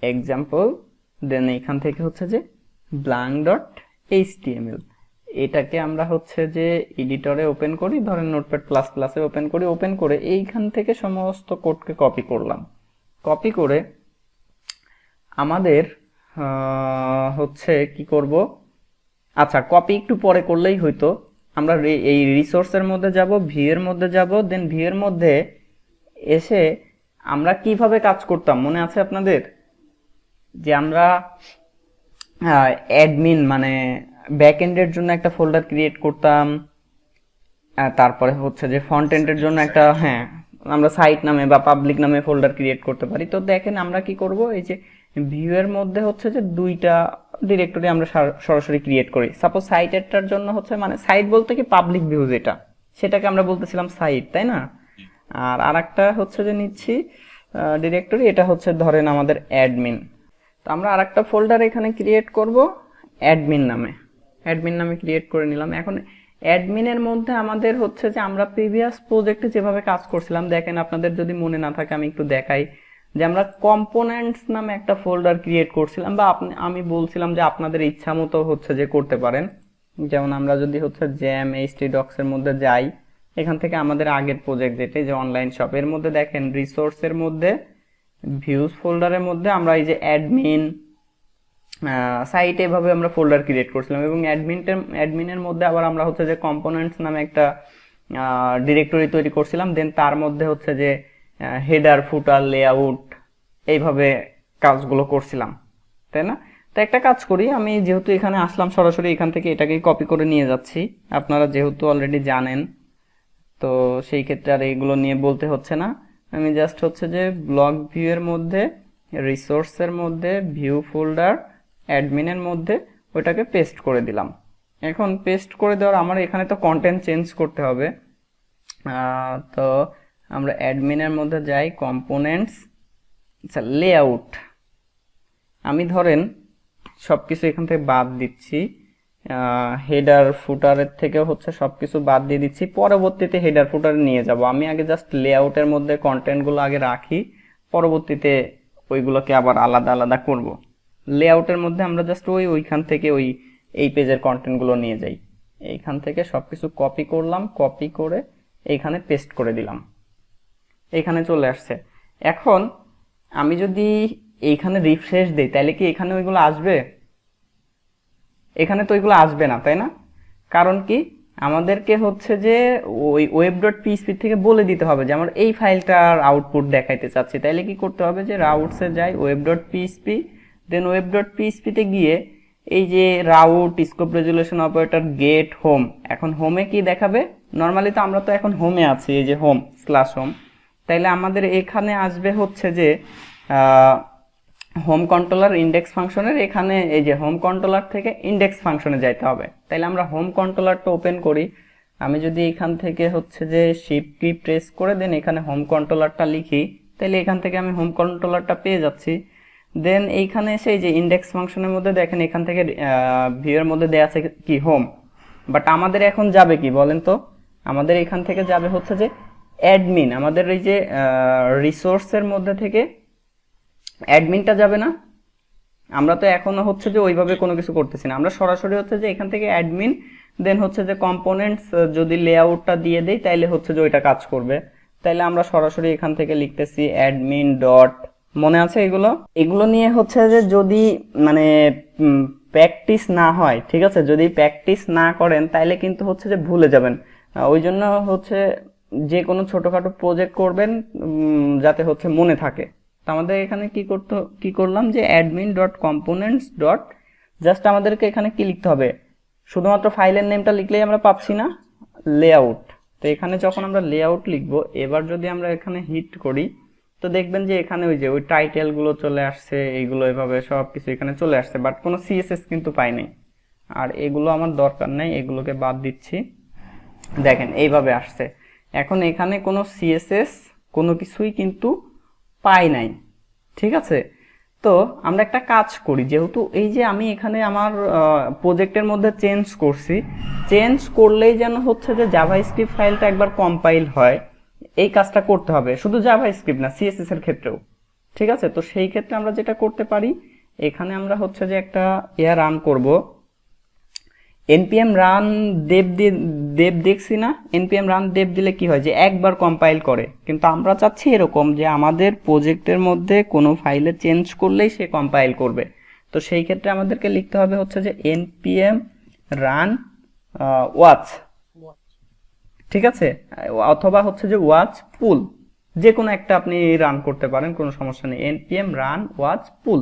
এক্সাম্পল, দেন এইখান থেকে হচ্ছে যে blank.html, এটাকে আমরা হচ্ছে যে এডিটরে ওপেন করি, ধরেন নোটপ্যাড প্লাস প্লাসে ওপেন করি, ওপেন করে এইখান থেকে সমস্ত কোডকে কপি করলাম, কপি করে আমাদের হচ্ছে কি করব, আচ্ছা কপি একটু পরে করলেই হয়তো, আমরা এই রিসোর্সের মধ্যে যাব, ভিউ এর মধ্যে যাব, দেন ভিউ এর মধ্যে এসে আমরা কিভাবে কাজ করতাম মনে আছে আপনাদের, যে আমরা অ্যাডমিন মানে ব্যাক এন্ডের জন্য একটা ফোল্ডার ক্রিয়েট করতাম, তারপরে হচ্ছে যে ফ্রন্ট এন্ডের জন্য একটা, হ্যাঁ আমরা সাইট নামে বা পাবলিক নামে ফোল্ডার ক্রিয়েট করতে পারি। তো দেখেন আমরা কি করব, এই যে ভিউ এর মধ্যে হচ্ছে যে দুইটা ডিরেক্টরি আমরা সরাসরি ক্রিয়েট করি, সাপোজ সাইটেরটার জন্য হচ্ছে, মানে সাইট বলতে কি পাবলিক ভিউ যেটা, সেটাকে আমরা বলতেছিলাম সাইট, তাই না, আর আরেকটা হচ্ছে যে নিচ্ছি ডিরেক্টরি, এটা হচ্ছে ধরেন আমাদের অ্যাডমিন। তো আমরা আরেকটা ফোল্ডার এখানে ক্রিয়েট করব অ্যাডমিন নামে ক্রিয়েট করে নিলাম। এখন অ্যাডমিনের মধ্যে আমাদের হচ্ছে যে আমরা প্রিভিয়াস প্রজেক্টে যেভাবে কাজ করছিলাম, দেখেন আপনাদের যদি মনে না থাকে আমি একটু দেখাই, যে আমরা কম্পোনেন্টস নামে একটা ফোল্ডার ক্রিয়েট করছিলাম, বা আমি বলছিলাম যে আপনাদের ইচ্ছা মতো হচ্ছে যে করতে পারেন। যেমন আমরা যদি হচ্ছে জ্যাম htdocs এর মধ্যে যাই, এখান থেকে আমাদের আগের প্রজেক্ট যেটা যে অনলাইন শপ, এর মধ্যে দেখেন রিসোর্সের মধ্যে ভিউজ ফোল্ডারের মধ্যে আমরা এই যে অ্যাডমিন সাইটে এভাবে আমরা ফোল্ডার ক্রিয়েট করছিলাম, এবং অ্যাডমিনের মধ্যে আবার আমরা হচ্ছে যে কম্পোনেন্টস নামে একটা ডিরেক্টরি তৈরি করছিলাম, দেন তার মধ্যে হচ্ছে যে হেডার ফুটার লেআউট এইভাবে কাজগুলো করছিলাম, তাই না। তো একটা কাজ করি, আমি যেহেতু এখানে আসলাম সরাসরি এখান থেকে এটাকেই কপি করে নিয়ে যাচ্ছি, আপনারা যেহেতু অলরেডি জানেন, তো সেই ক্ষেত্রে আর এগুলো নিয়ে বলতে হচ্ছে না। আমি জাস্ট হচ্ছে যে ব্লক ভিউ এর মধ্যে, রিসোর্সের মধ্যে, ভিউ ফোল্ডার, অ্যাডমিনের মধ্যে ওইটাকে পেস্ট করে দিলাম। এখন পেস্ট করে দেওয়ার আমার এখানে তো কন্টেন্ট চেঞ্জ করতে হবে, তো আমরা অ্যাডমিনের মধ্যে যাই, কম্পোনেন্টস, আচ্ছা লেআউট, আমি ধরেন সবকিছু এখান থেকে বাদ দিচ্ছি, হেডার ফুটারের থেকেও হচ্ছে সবকিছু বাদ দিয়ে দিচ্ছি, পরবর্তীতে হেডার ফুটারে নিয়ে যাব। আমি আগে জাস্ট লেআউটের মধ্যে কন্টেন্টগুলো আগে রাখি, পরবর্তীতে ওইগুলোকে আবার আলাদা আলাদা করব। লেআউটের মধ্যে আমরা জাস্ট ওইখান থেকে এই পেজের কন্টেন্টগুলো নিয়ে যাই, এইখান থেকে সবকিছু কপি করলাম, কপি করে এইখানে পেস্ট করে দিলাম, এইখানে চলে আসছে। এখন আমি যদি এইখানে রিফ্রেশ দেই, তাহলে কি এখানে ওইগুলো আসবে? এখানে তো ওইগুলো আসবে না, তাই না? কারণ কি, আমাদেরকে হচ্ছে যে ওই web.php থেকে বলে দিতে হবে যে আমার এই ফাইলটার আউটপুট দেখাইতে চাচ্ছি, তাইলে কি করতে হবে, যে রাউটসে যাই, web.php, দেন web.php তে গিয়ে এই যে route scope resolution operator get home, এখন হোমে কি দেখাবে, নর্মালি তো আমরা তো এখন হোমে আছি, এই যে হোম /হোম, তাইলে আমাদের এখানে আসবে হচ্ছে যে হোম কন্ট্রোলার ইন্ডেক্স ফাংশনের এখানে এই যে হোম কন্ট্রোলার থেকে ইন্ডেক্স ফাংশনে যাইতে হবে। তাইলে আমরা হোম কন্ট্রোলারটা ওপেন করি। আমি যদি এখান থেকে হচ্ছে যে শিফট কি প্রেস করে দেন এখানে হোম কন্ট্রোলারটা লিখি, তাইলে এখান থেকে আমি হোম কন্ট্রোলারটা পেয়ে যাচ্ছি। দেন এইখানে এসে এই যে ইন্ডেক্স ফাংশনের মধ্যে দেখেন এখান থেকে ভিউয়ের মধ্যে দেয়া আছে কি হোম। বাট আমাদের এখন যাবে কি বলেন তো, আমাদের এখান থেকে যাবে হচ্ছে যে অ্যাডমিন, আমাদের এই যে রিসোর্সের মধ্যে থেকে অ্যাডমিনটা যাবে না। আমরা তো এখনো হচ্ছে যে ওইভাবে কোনো কিছু করতেছি না, আমরা সরাসরি হচ্ছে যে এখান থেকে অ্যাডমিন, দেন হচ্ছে যে কম্পোনেন্টস যদি লেআউটটা দিয়ে দেই তাইলে হচ্ছে যে ওইটা কাজ করবে। তাইলে আমরা সরাসরি এখান থেকে লিখতেছি অ্যাডমিন ডট, মনে আছে এগুলো, এগুলো নিয়ে হচ্ছে যে যদি মানে প্র্যাকটিস না হয়, ঠিক আছে, যদি প্র্যাকটিস না করেন তাইলে কিন্তু হচ্ছে যে ভুলে যাবেন। ওই জন্য হচ্ছে যে কোনো ছোটখাটো প্রজেক্ট করবেন যাতে হচ্ছে মনে থাকে। তো আমাদের এখানে কি করলাম যে admin dot components dot, just আমাদেরকে এখানে কি লিখতে হবে, শুধুমাত্র ফাইলের নেমটা লিখলেই আমরা পাচ্ছি না, লেআউট। তো এখানে যখন আমরা লেআউট লিখবো, এবার যদি আমরা এখানে হিট করি তো দেখবেন যে এখানে ওই যে ওই টাইটেল গুলো চলে আসছে, এইগুলো এভাবে সবকিছু এখানে চলে আসছে, বাট কোনো সিএসএস কিন্তু পাই নাই। আর এগুলো আমার দরকার নাই, এগুলোকে বাদ দিচ্ছি। দেখেন এইভাবে আসছে। এখন এখানে কোনো সিএসএস কোনো কিছুই কিন্তু পাই নাই, ঠিক আছে। তো আমরা একটা কাজ করি, যেহেতু এই যে আমি এখানে আমার প্রজেক্টের মধ্যে চেঞ্জ করছি, চেঞ্জ করলেই যেন হচ্ছে যে জাভাস্ক্রিপ্ট ফাইলটা একবার কম্পাইল হয়, এই কাজটা করতে হবে। শুধু জাভাস্ক্রিপ্ট না, সিএসএস এর ক্ষেত্রেও, ঠিক আছে। তো সেই ক্ষেত্রে আমরা যেটা করতে পারি, এখানে আমরা হচ্ছে যে একটা রান করব, npm রান দেব দেখছি না, npm রান দেব দিলে কি হয় যে একবার কম্পাইল করে, কিন্তু আমরা চাচ্ছি এরকম যে আমাদের প্রজেক্টের মধ্যে কোনো ফাইলে চেঞ্জ করলেই সে কম্পাইল করবে। তো সেই ক্ষেত্রে আমাদেরকে লিখতে হবে হচ্ছে যে npm রান ওয়াচ, ঠিক আছে, অথবা হচ্ছে যে ওয়াচ পুল, যে কোনো একটা আপনি রান করতে পারেন, কোনো সমস্যা নেই। npm রান ওয়াচ পুল,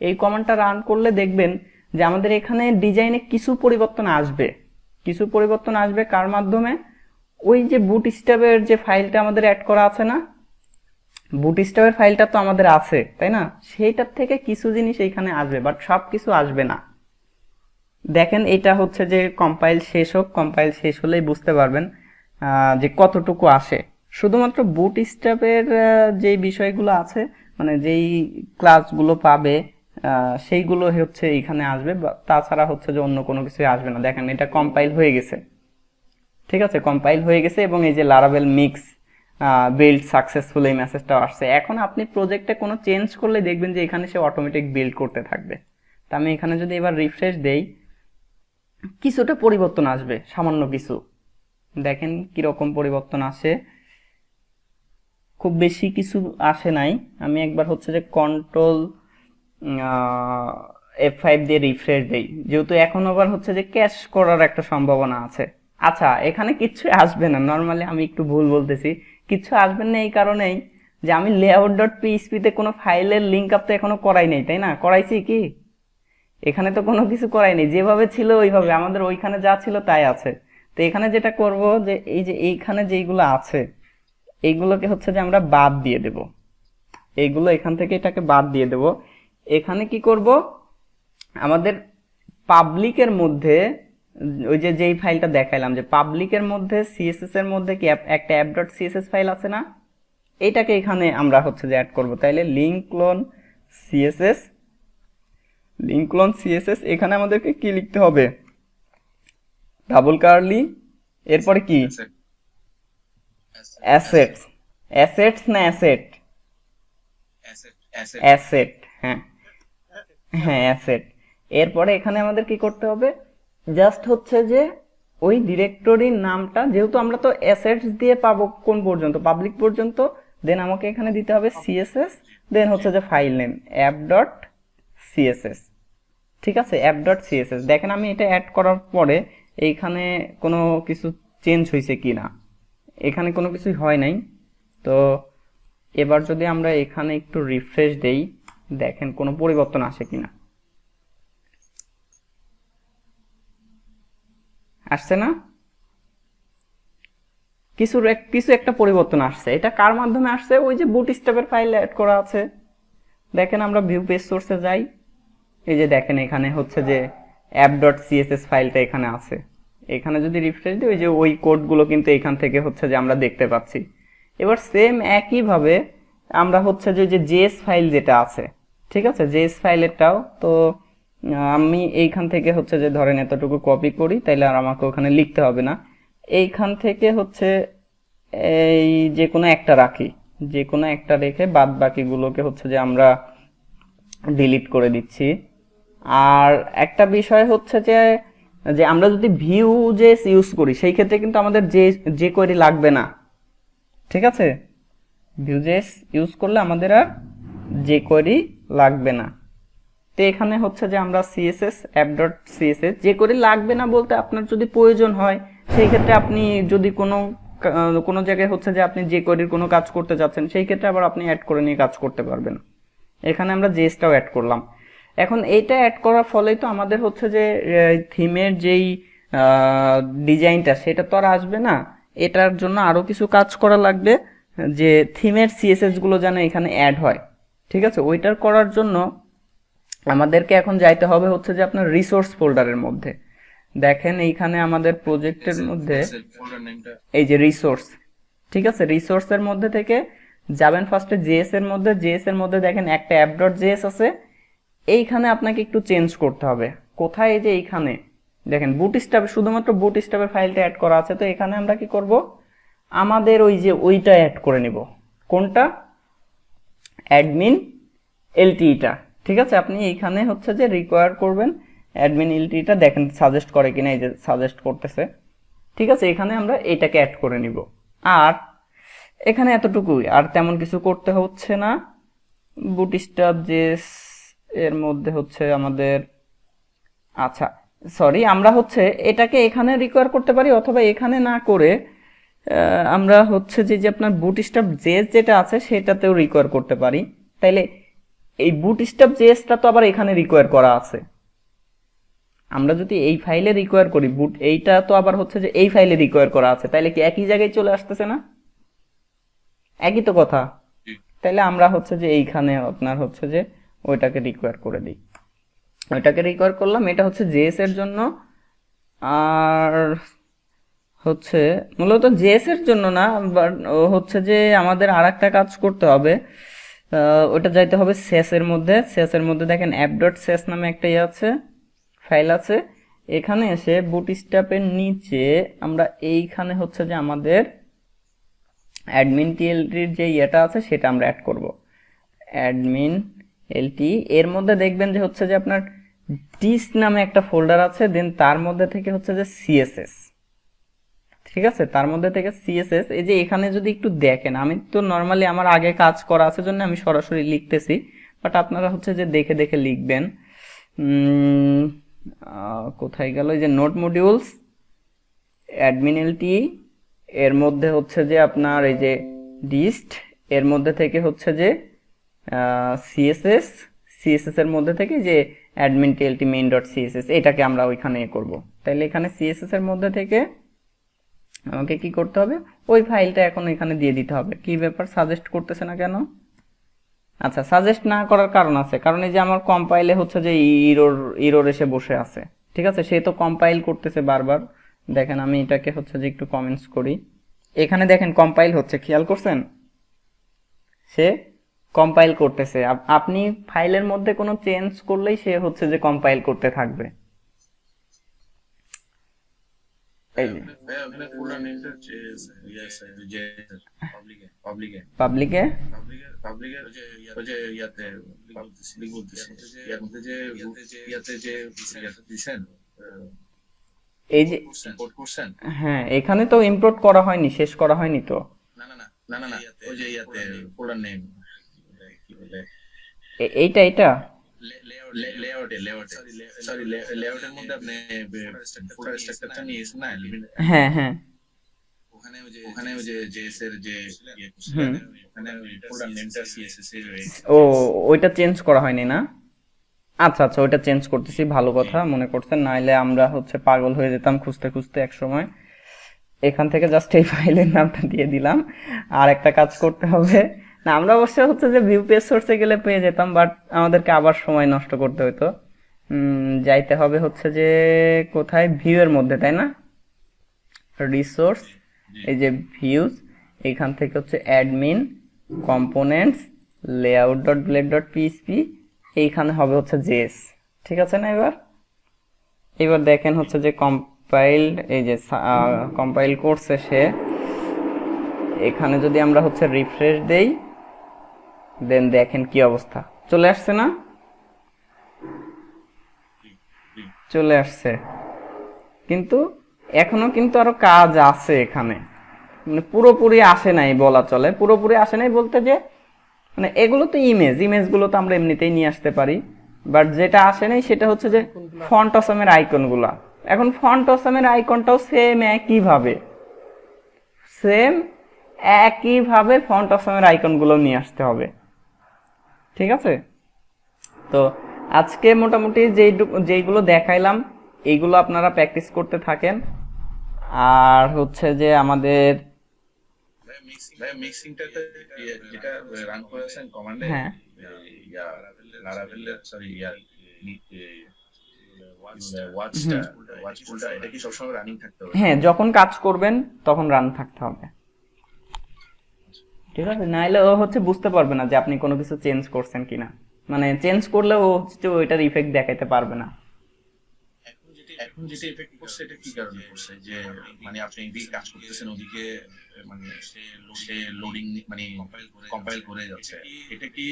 এই কমান্ডটা রান করলে দেখবেন যে আমাদের এখানে ডিজাইনে কিছু পরিবর্তন আসবে, কিছু পরিবর্তন আসবে। কার মাধ্যমে, ওই যে বুটস্ট্র্যাপের যে ফাইলটা আমাদের অ্যাড করা আছে না, বুটস্ট্র্যাপের ফাইলটা তো আমাদের আছে তাই না, সেইটার থেকে কিছু জিনিস এইখানে আসবে, বাট সব কিছু আসবে না। দেখেন এটা হচ্ছে যে কম্পাইল শেষ হোক, কম্পাইল শেষ হলেই বুঝতে পারবেন যে কতটুকু আসে। শুধুমাত্র বুটস্ট্র্যাপের যেই বিষয়গুলো আছে, মানে যেই ক্লাসগুলো পাবে সেইগুলো হচ্ছে এখানে আসবে, তাছাড়া হচ্ছে যে অন্য কোনো কিছুই আসবে না। দেখেন এটা কম্পাইল হয়ে গেছে, ঠিক আছে, কম্পাইল হয়ে গেছে, এবং এই যে লারাভেল মিক্স বিল্ড সাকসেসফুল, এই মেসেজটাও আসছে। এখন আপনি প্রজেক্টে কোনো চেঞ্জ করলে দেখবেন যে এখানে সে অটোমেটিক বিল্ড করতে থাকবে। তা আমি এখানে যদি এবার রিফ্রেশ দেই, কিছুটা পরিবর্তন আসবে, সামান্য কিছু। দেখেন কিরকম পরিবর্তন আসে, খুব বেশি কিছু আসে নাই। আমি একবার হচ্ছে যে কন্ট্রোল F5 দিয়ে রিফ্রেশ দেই, যেহেতু এখন আবার হচ্ছে যে ক্যাশ করার একটা সম্ভাবনা আছে। আচ্ছা, এখানে কিচ্ছু আসবে না, নর্মালি আমি একটু ভুল বলতেছি, কিচ্ছু আসবে না এই কারণেই যে আমি লেআউট ডট পিএইচপি তে কোনো ফাইলের লিঙ্ক আপ তো এখনো করাই নাই, তাই না? করাইছি কি? এখানে তো কোনো কিছু করাই নেই, যেভাবে ছিল ওইভাবে, আমাদের ওইখানে যা ছিল তাই আছে। তো এখানে যেটা করব যে এই যে এইখানে যেইগুলো আছে এইগুলোকে হচ্ছে যে আমরা বাদ দিয়ে দেব, এইগুলো এখান থেকে এটাকে বাদ দিয়ে দেব। এখানে কি করব, আমাদের পাবলিকের মধ্যে ওই যে যেই ফাইলটা দেখাইলাম, যে পাবলিকের মধ্যে সিএসএস এর মধ্যে কি একটা app.css ফাইল আছে না, এইটাকে এখানে আমরা হচ্ছে যে অ্যাড করব। তাইলে লিঙ্কলন সিএসএস এখানে আমাদেরকে কি লিখতে হবে, ডাবল কার্লি, এরপরে কি অ্যাসেটস না অ্যাসেট, হ্যাঁ হ্যাঁ অ্যাসেট। এরপরে এখানে আমাদের কি করতে হবে, জাস্ট হচ্ছে যে ওই ডিরেক্টরির নামটা, যেহেতু আমরা তো অ্যাসেটস দিয়ে পাবো কোন পর্যন্ত, পাবলিক পর্যন্ত, দেন আমাকে এখানে দিতে হবে সিএসএস, দেন হচ্ছে যে ফাইল নেম app.css, ঠিক আছে, app.css। দেখেন আমি এটা অ্যাড করার পরে এইখানে কোনো কিছু চেঞ্জ হয়েছে কি না, এখানে কোনো কিছুই হয় নাই। তো এবার যদি আমরা এখানে একটু রিফ্রেশ দেই, দেখেন কোনো পরিবর্তন আসে কিনা, আসছে না, কিছু একটা পরিবর্তন আসছে। এটা কার মাধ্যমে আসছে, ওই যে বুটস্ট্র্যাপের ফাইল অ্যাড করা আছে, দেখেন আমরা ভিউ পেজ সোর্সে যাই, এই যে দেখেন এখানে হচ্ছে যে app.css ফাইলটা এখানে আছে। এখানে যদি রিফ্রেশ দিই, ওই যে ওই কোডগুলো কিন্তু এখান থেকে হচ্ছে যে আমরা দেখতে পাচ্ছি। এবার সেম একইভাবে আমরা হচ্ছে যে জেএস ফাইল যেটা আছে, ঠিক আছে, জেএস ফাইলেরটাও তো আমি এইখান থেকে হচ্ছে যে ধরেন এতটুকু কপি করি, তাইলে আর আমাকে ওখানে লিখতে হবে না। এইখান থেকে হচ্ছে এই যে কোনো একটা রাখি, যে কোনো একটা রেখে বাদ বাকিগুলোকে হচ্ছে যে আমরা ডিলিট করে দিচ্ছি। আর একটা বিষয় হচ্ছে যে যে আমরা যদি ভিউ জেএস ইউজ করি সেই ক্ষেত্রে কিন্তু আমাদের যে কোয়েরি লাগবে না, ঠিক আছে। ভিউ জেএস ইউজ করলে আমাদের আর যে কোয়েরি লাগবে না। তো এখানে হচ্ছে যে আমরা সিএসএস app.css যে কোয়েরি লাগবে না বলতে আপনার যদি প্রয়োজন হয় সেই ক্ষেত্রে আপনি যদি কোনো জায়গায় হচ্ছে যে আপনি যে কোয়েরির কোনো কাজ করতে চাচ্ছেন সেই ক্ষেত্রে আবার আপনি অ্যাড করে নিয়ে কাজ করতে পারবেন। এখানে আমরা জেএসটাও অ্যাড করলাম। এখন এইটা অ্যাড করার ফলেই তো আমাদের হচ্ছে যে থিমের যেই ডিজাইনটা সেটা তো আর আসবে না। এটার জন্য আরো কিছু কাজ করা লাগবে, যে থিমের সিএসএস গুলো যেন এখানে অ্যাড হয়, ঠিক আছে। ওইটার করার জন্য আমাদেরকে এখন যাইতে হবে হচ্ছে যে আপনার রিসোর্স ফোল্ডারের মধ্যে। দেখেন এইখানে আমাদের প্রজেক্টের মধ্যে এই যে রিসোর্স, ঠিক আছে, রিসোর্সের মধ্যে থেকে যাবেন ফার্স্টে জেএস এর মধ্যে। জেএস এর মধ্যে দেখেন একটা app.js আছে, এইখানে আপনাকে একটু চেঞ্জ করতে হবে। কোথায়? এই যে এইখানে দেখেন বুটস্ট্র্যাপ, শুধুমাত্র বুটস্ট্র্যাপের ফাইলটা অ্যাড করা আছে। তো এখানে আমরা কি করব, আমাদের ওই যে ওইটা অ্যাড করে নিব। কোনটা? অ্যাডমিন এলটিটা, ঠিক আছে। আপনি এইখানে হচ্ছে যে রিকোয়ার করবেন অ্যাডমিন এলটিটা, দেখেন সাজেস্ট করে কিনা, এই যে সাজেস্ট করতেছে, ঠিক আছে। এখানে আমরা এটাকে অ্যাড করে নিব। আর এখানে এতটুকুই, আর তেমন কিছু করতে হচ্ছে না। বুটস্ট্র্যাপ জেএস এর মধ্যে হচ্ছে আমাদের, আচ্ছা সরি, আমরা হচ্ছে এটাকে এখানে রিকোয়ার করতে পারি অথবা এখানে না করে আমরা হচ্ছে যে আপনার বুটস্ট্র্যাপ জেএস যেটা আছে সেটাতেও রিকোয়ার করতে পারি। তাইলে এই বুটস্ট্র্যাপ জেএসটা তো আবার এখানে রিকোয়ার করা আছে। আমরা যদি এই ফাইলে রিকোয়ার করি, এইটা তো আবার হচ্ছে যে এই ফাইলে রিকোয়ার করা আছে, তাইলে কি একই জায়গায় চলে আসতেছে না? একই তো কথা। তাইলে আমরা হচ্ছে যে এইখানে আপনার হচ্ছে যে ওইটাকে রিকোয়ার করে দিই। ওইটাকে রিকোয়ার করলাম, এটা হচ্ছে জেএস এর জন্য। আর হচ্ছে মূলত জেএস এর জন্য না, বাট হচ্ছে যে আমাদের আর একটা কাজ করতে হবে। ওটা যাইতে হবে সেস এর মধ্যে। সেস এর মধ্যে দেখেন app.ses নামে একটা আছে, ফাইল আছে। এখানে এসে বুটস্ট্র্যাপের নিচে আমরা এইখানে হচ্ছে যে আমাদের অ্যাডমিন টিএলটির যে ইয়েটা আছে সেটা আমরা অ্যাড করব। অ্যাডমিন এলটি এর মধ্যে দেখবেন যে হচ্ছে যে আপনার ডিস নামে একটা ফোল্ডার আছে, দেন তার মধ্যে থেকে হচ্ছে যে সিএসএস, ঠিক আছে, তার মধ্যে থেকে সিএসএস। এই যে এখানে যদি একটু দেখেন, আমি তো নর্মালি আমার আগে কাজ করা আছে জন্য আমি সরাসরি লিখতেছি, বাট আপনারা হচ্ছে যে দেখে দেখে লিখবেন। কোথায় গেল? এই যে নোট মডিউলস অ্যাডমিন এলটি এর মধ্যে হচ্ছে যে আপনার এই যে ডিস্ট এর মধ্যে থেকে হচ্ছে যে সিএসএস এর মধ্যে থেকে যে admin TLT main dot CSS, এটাকে আমরা ওইখানে করব। তাইলে এখানে সিএসএস এর মধ্যে থেকে আমাকে কি করতে হবে, ওই ফাইলটা এখন এখানে দিয়ে দিতে হবে। কি ব্যাপার, সাজেস্ট করতেছে না কেন? আচ্ছা, সাজেস্ট না করার কারণ আছে, কারণ এই যে আমার কম্পাইলে হচ্ছে যে ইরর এসে বসে আছে, ঠিক আছে। সে তো কম্পাইল করতেছে বারবার। দেখেন আমি এটাকে হচ্ছে যে একটু কমেন্টস করি, এখানে দেখেন কম্পাইল হচ্ছে, খেয়াল করছেন? সে কম্পাইল করতেছে। আপনি ফাইলের মধ্যে কোনো চেঞ্জ করলেই সে হচ্ছে যে কম্পাইল করতে থাকবে। পাবলিকে এই যে হ্যাঁ, এখানে তো ইম্পোর্ট করা হয়নি, শেষ করা হয়নি তো। এইটা এটা হ্যাঁ হ্যাঁ, ও ওইটা চেঞ্জ করা হয়নি না? আচ্ছা আচ্ছা, ওইটা চেঞ্জ করতেছি, ভালো কথা মনে করছেন, নাইলে আমরা হচ্ছে পাগল হয়ে যেতাম খুঁজতে খুঁজতে এক সময়। এখান থেকে জাস্ট এই ফাইলের নামটা দিয়ে দিলাম। আর একটা কাজ করতে হবে, না, আমরা অবশ্য হচ্ছে যে ভিউ পেজ সোর্সে গেলে পেয়ে যেতাম, বাট আমাদেরকে আবার সময় নষ্ট করতে হতো। যাইতে হবে হচ্ছে যে কোথায়, ভিউ এর মধ্যে, তাই না? রিসোর্স, এই যে ভিউজ, এইখান থেকে হচ্ছে admin, components, layout dot blade dot PHP, এইখানে হবে হচ্ছে জেএস। ঠিক আছে না? এবার দেখেন হচ্ছে যে কম্পাইলড, এই যে কম্পাইল করছে সে। এখানে যদি আমরা হচ্ছে রিফ্রেশ দেই, দেন দেখেন কি অবস্থা, চলে আসছে না? চলে আসছে, কিন্তু এখনো কিন্তু আরো কাজ আছে এখানে, মানে পুরোপুরি আসে নাই বলা চলে। পুরোপুরি আসে নাই বলতে যে মানে এগুলো তো ইমেজগুলো তো আমরা এমনিতেই নিয়ে আসতে পারি, বাট যেটা আসে নাই সেটা হচ্ছে যে ফন্ট অসমের আইকনগুলা। এখন ফন্ট অসমের আইকনটাও সেম একইভাবে ফন্ট অসমের আইকনগুলো নিয়ে আসতে হবে। ঠিক আছে? তো আজকে মোটামুটি যেইগুলো দেখাইলাম এইগুলো আপনারা প্র্যাকটিস করতে থাকেন। আর হচ্ছে যে আমাদের মিক্সিংটাতে যেটা রান করেছেন কমান্ডে, হ্যাঁ ইয়া লারাভেলের সরি ইয়া ওয়াচটা ওয়াচ পুলটা এটা কি সবসময় রানিং থাকতে হবে? হ্যাঁ, যখন কাজ করবেন তখন রান থাকতে হবে। ঠিক আছে, নাইলে ও হচ্ছে বুঝতে পারবে না যে আপনি কোনো কিছু চেঞ্জ করছেন কিনা, মানে চেঞ্জ করলে ও হচ্ছে ওইটার ইফেক্ট দেখাইতে পারবে না। এখন যেটা এফেক্ট করছে এটা কি কারণে করছে, যে মানে আপনি এদিকে কাজ করতেছেন ওদিকে মানে সে লোডিং মানে কম্পাইল করে যাচ্ছে, এটা কি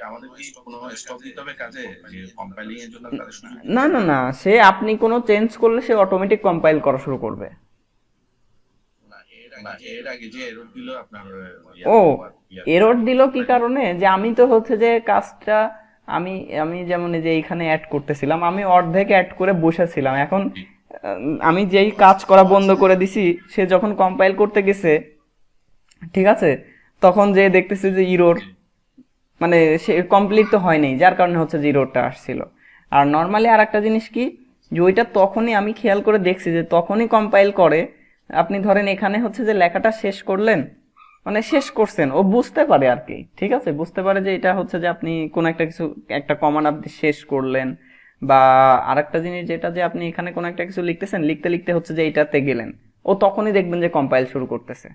আমাদের কি কোনো স্টপ দিতে হবে কাজে, যে কম্পাইলিং এর জন্য কাজের সুযোগ? না না না, সে আপনি কোনো চেঞ্জ করলে সে অটোমেটিক কম্পাইল করা শুরু করবে। না, এর আগে যে এরর দিল আপনার ও, এরর দিল কি কারণে, যে আমি তো হচ্ছে যে কাজটা আমি আমি যেমন এই যে এইখানে অ্যাড করতেছিলাম, আমি অর্ধেক অ্যাড করে বসেছিলাম। এখন আমি যেই কাজ করা বন্ধ করে দিছি, সে যখন কম্পাইল করতে গেছে, ঠিক আছে, তখন যে দেখতেছি যে ইরোর, মানে সে কমপ্লিট তো হয়নি, যার কারণে হচ্ছে যে ইরোরটা আসছিল। আর নর্মালি আর একটা জিনিস কি, যে ওইটা তখনই আমি খেয়াল করে দেখছি যে তখনই কম্পাইল করে। আপনি ধরেন এখানে হচ্ছে যে লেখাটা শেষ করলেন, মানে শেষ করছেন, ও বুঝতে পারে আর কি। ঠিক আছে, বুঝতে পারে যে এটা হচ্ছে যে আপনি কোন একটা কিছু, একটা কমান্ড আপনি শেষ করলেন, বা আরেকটা জিনিস যেটা যে আপনি এখানে কোন একটা কিছু লিখতেছেন, লিখতে লিখতে হচ্ছে যে এইটাতে গেলেন, ও তখনই দেখবেন যে কম্পাইল শুরু করতেছে।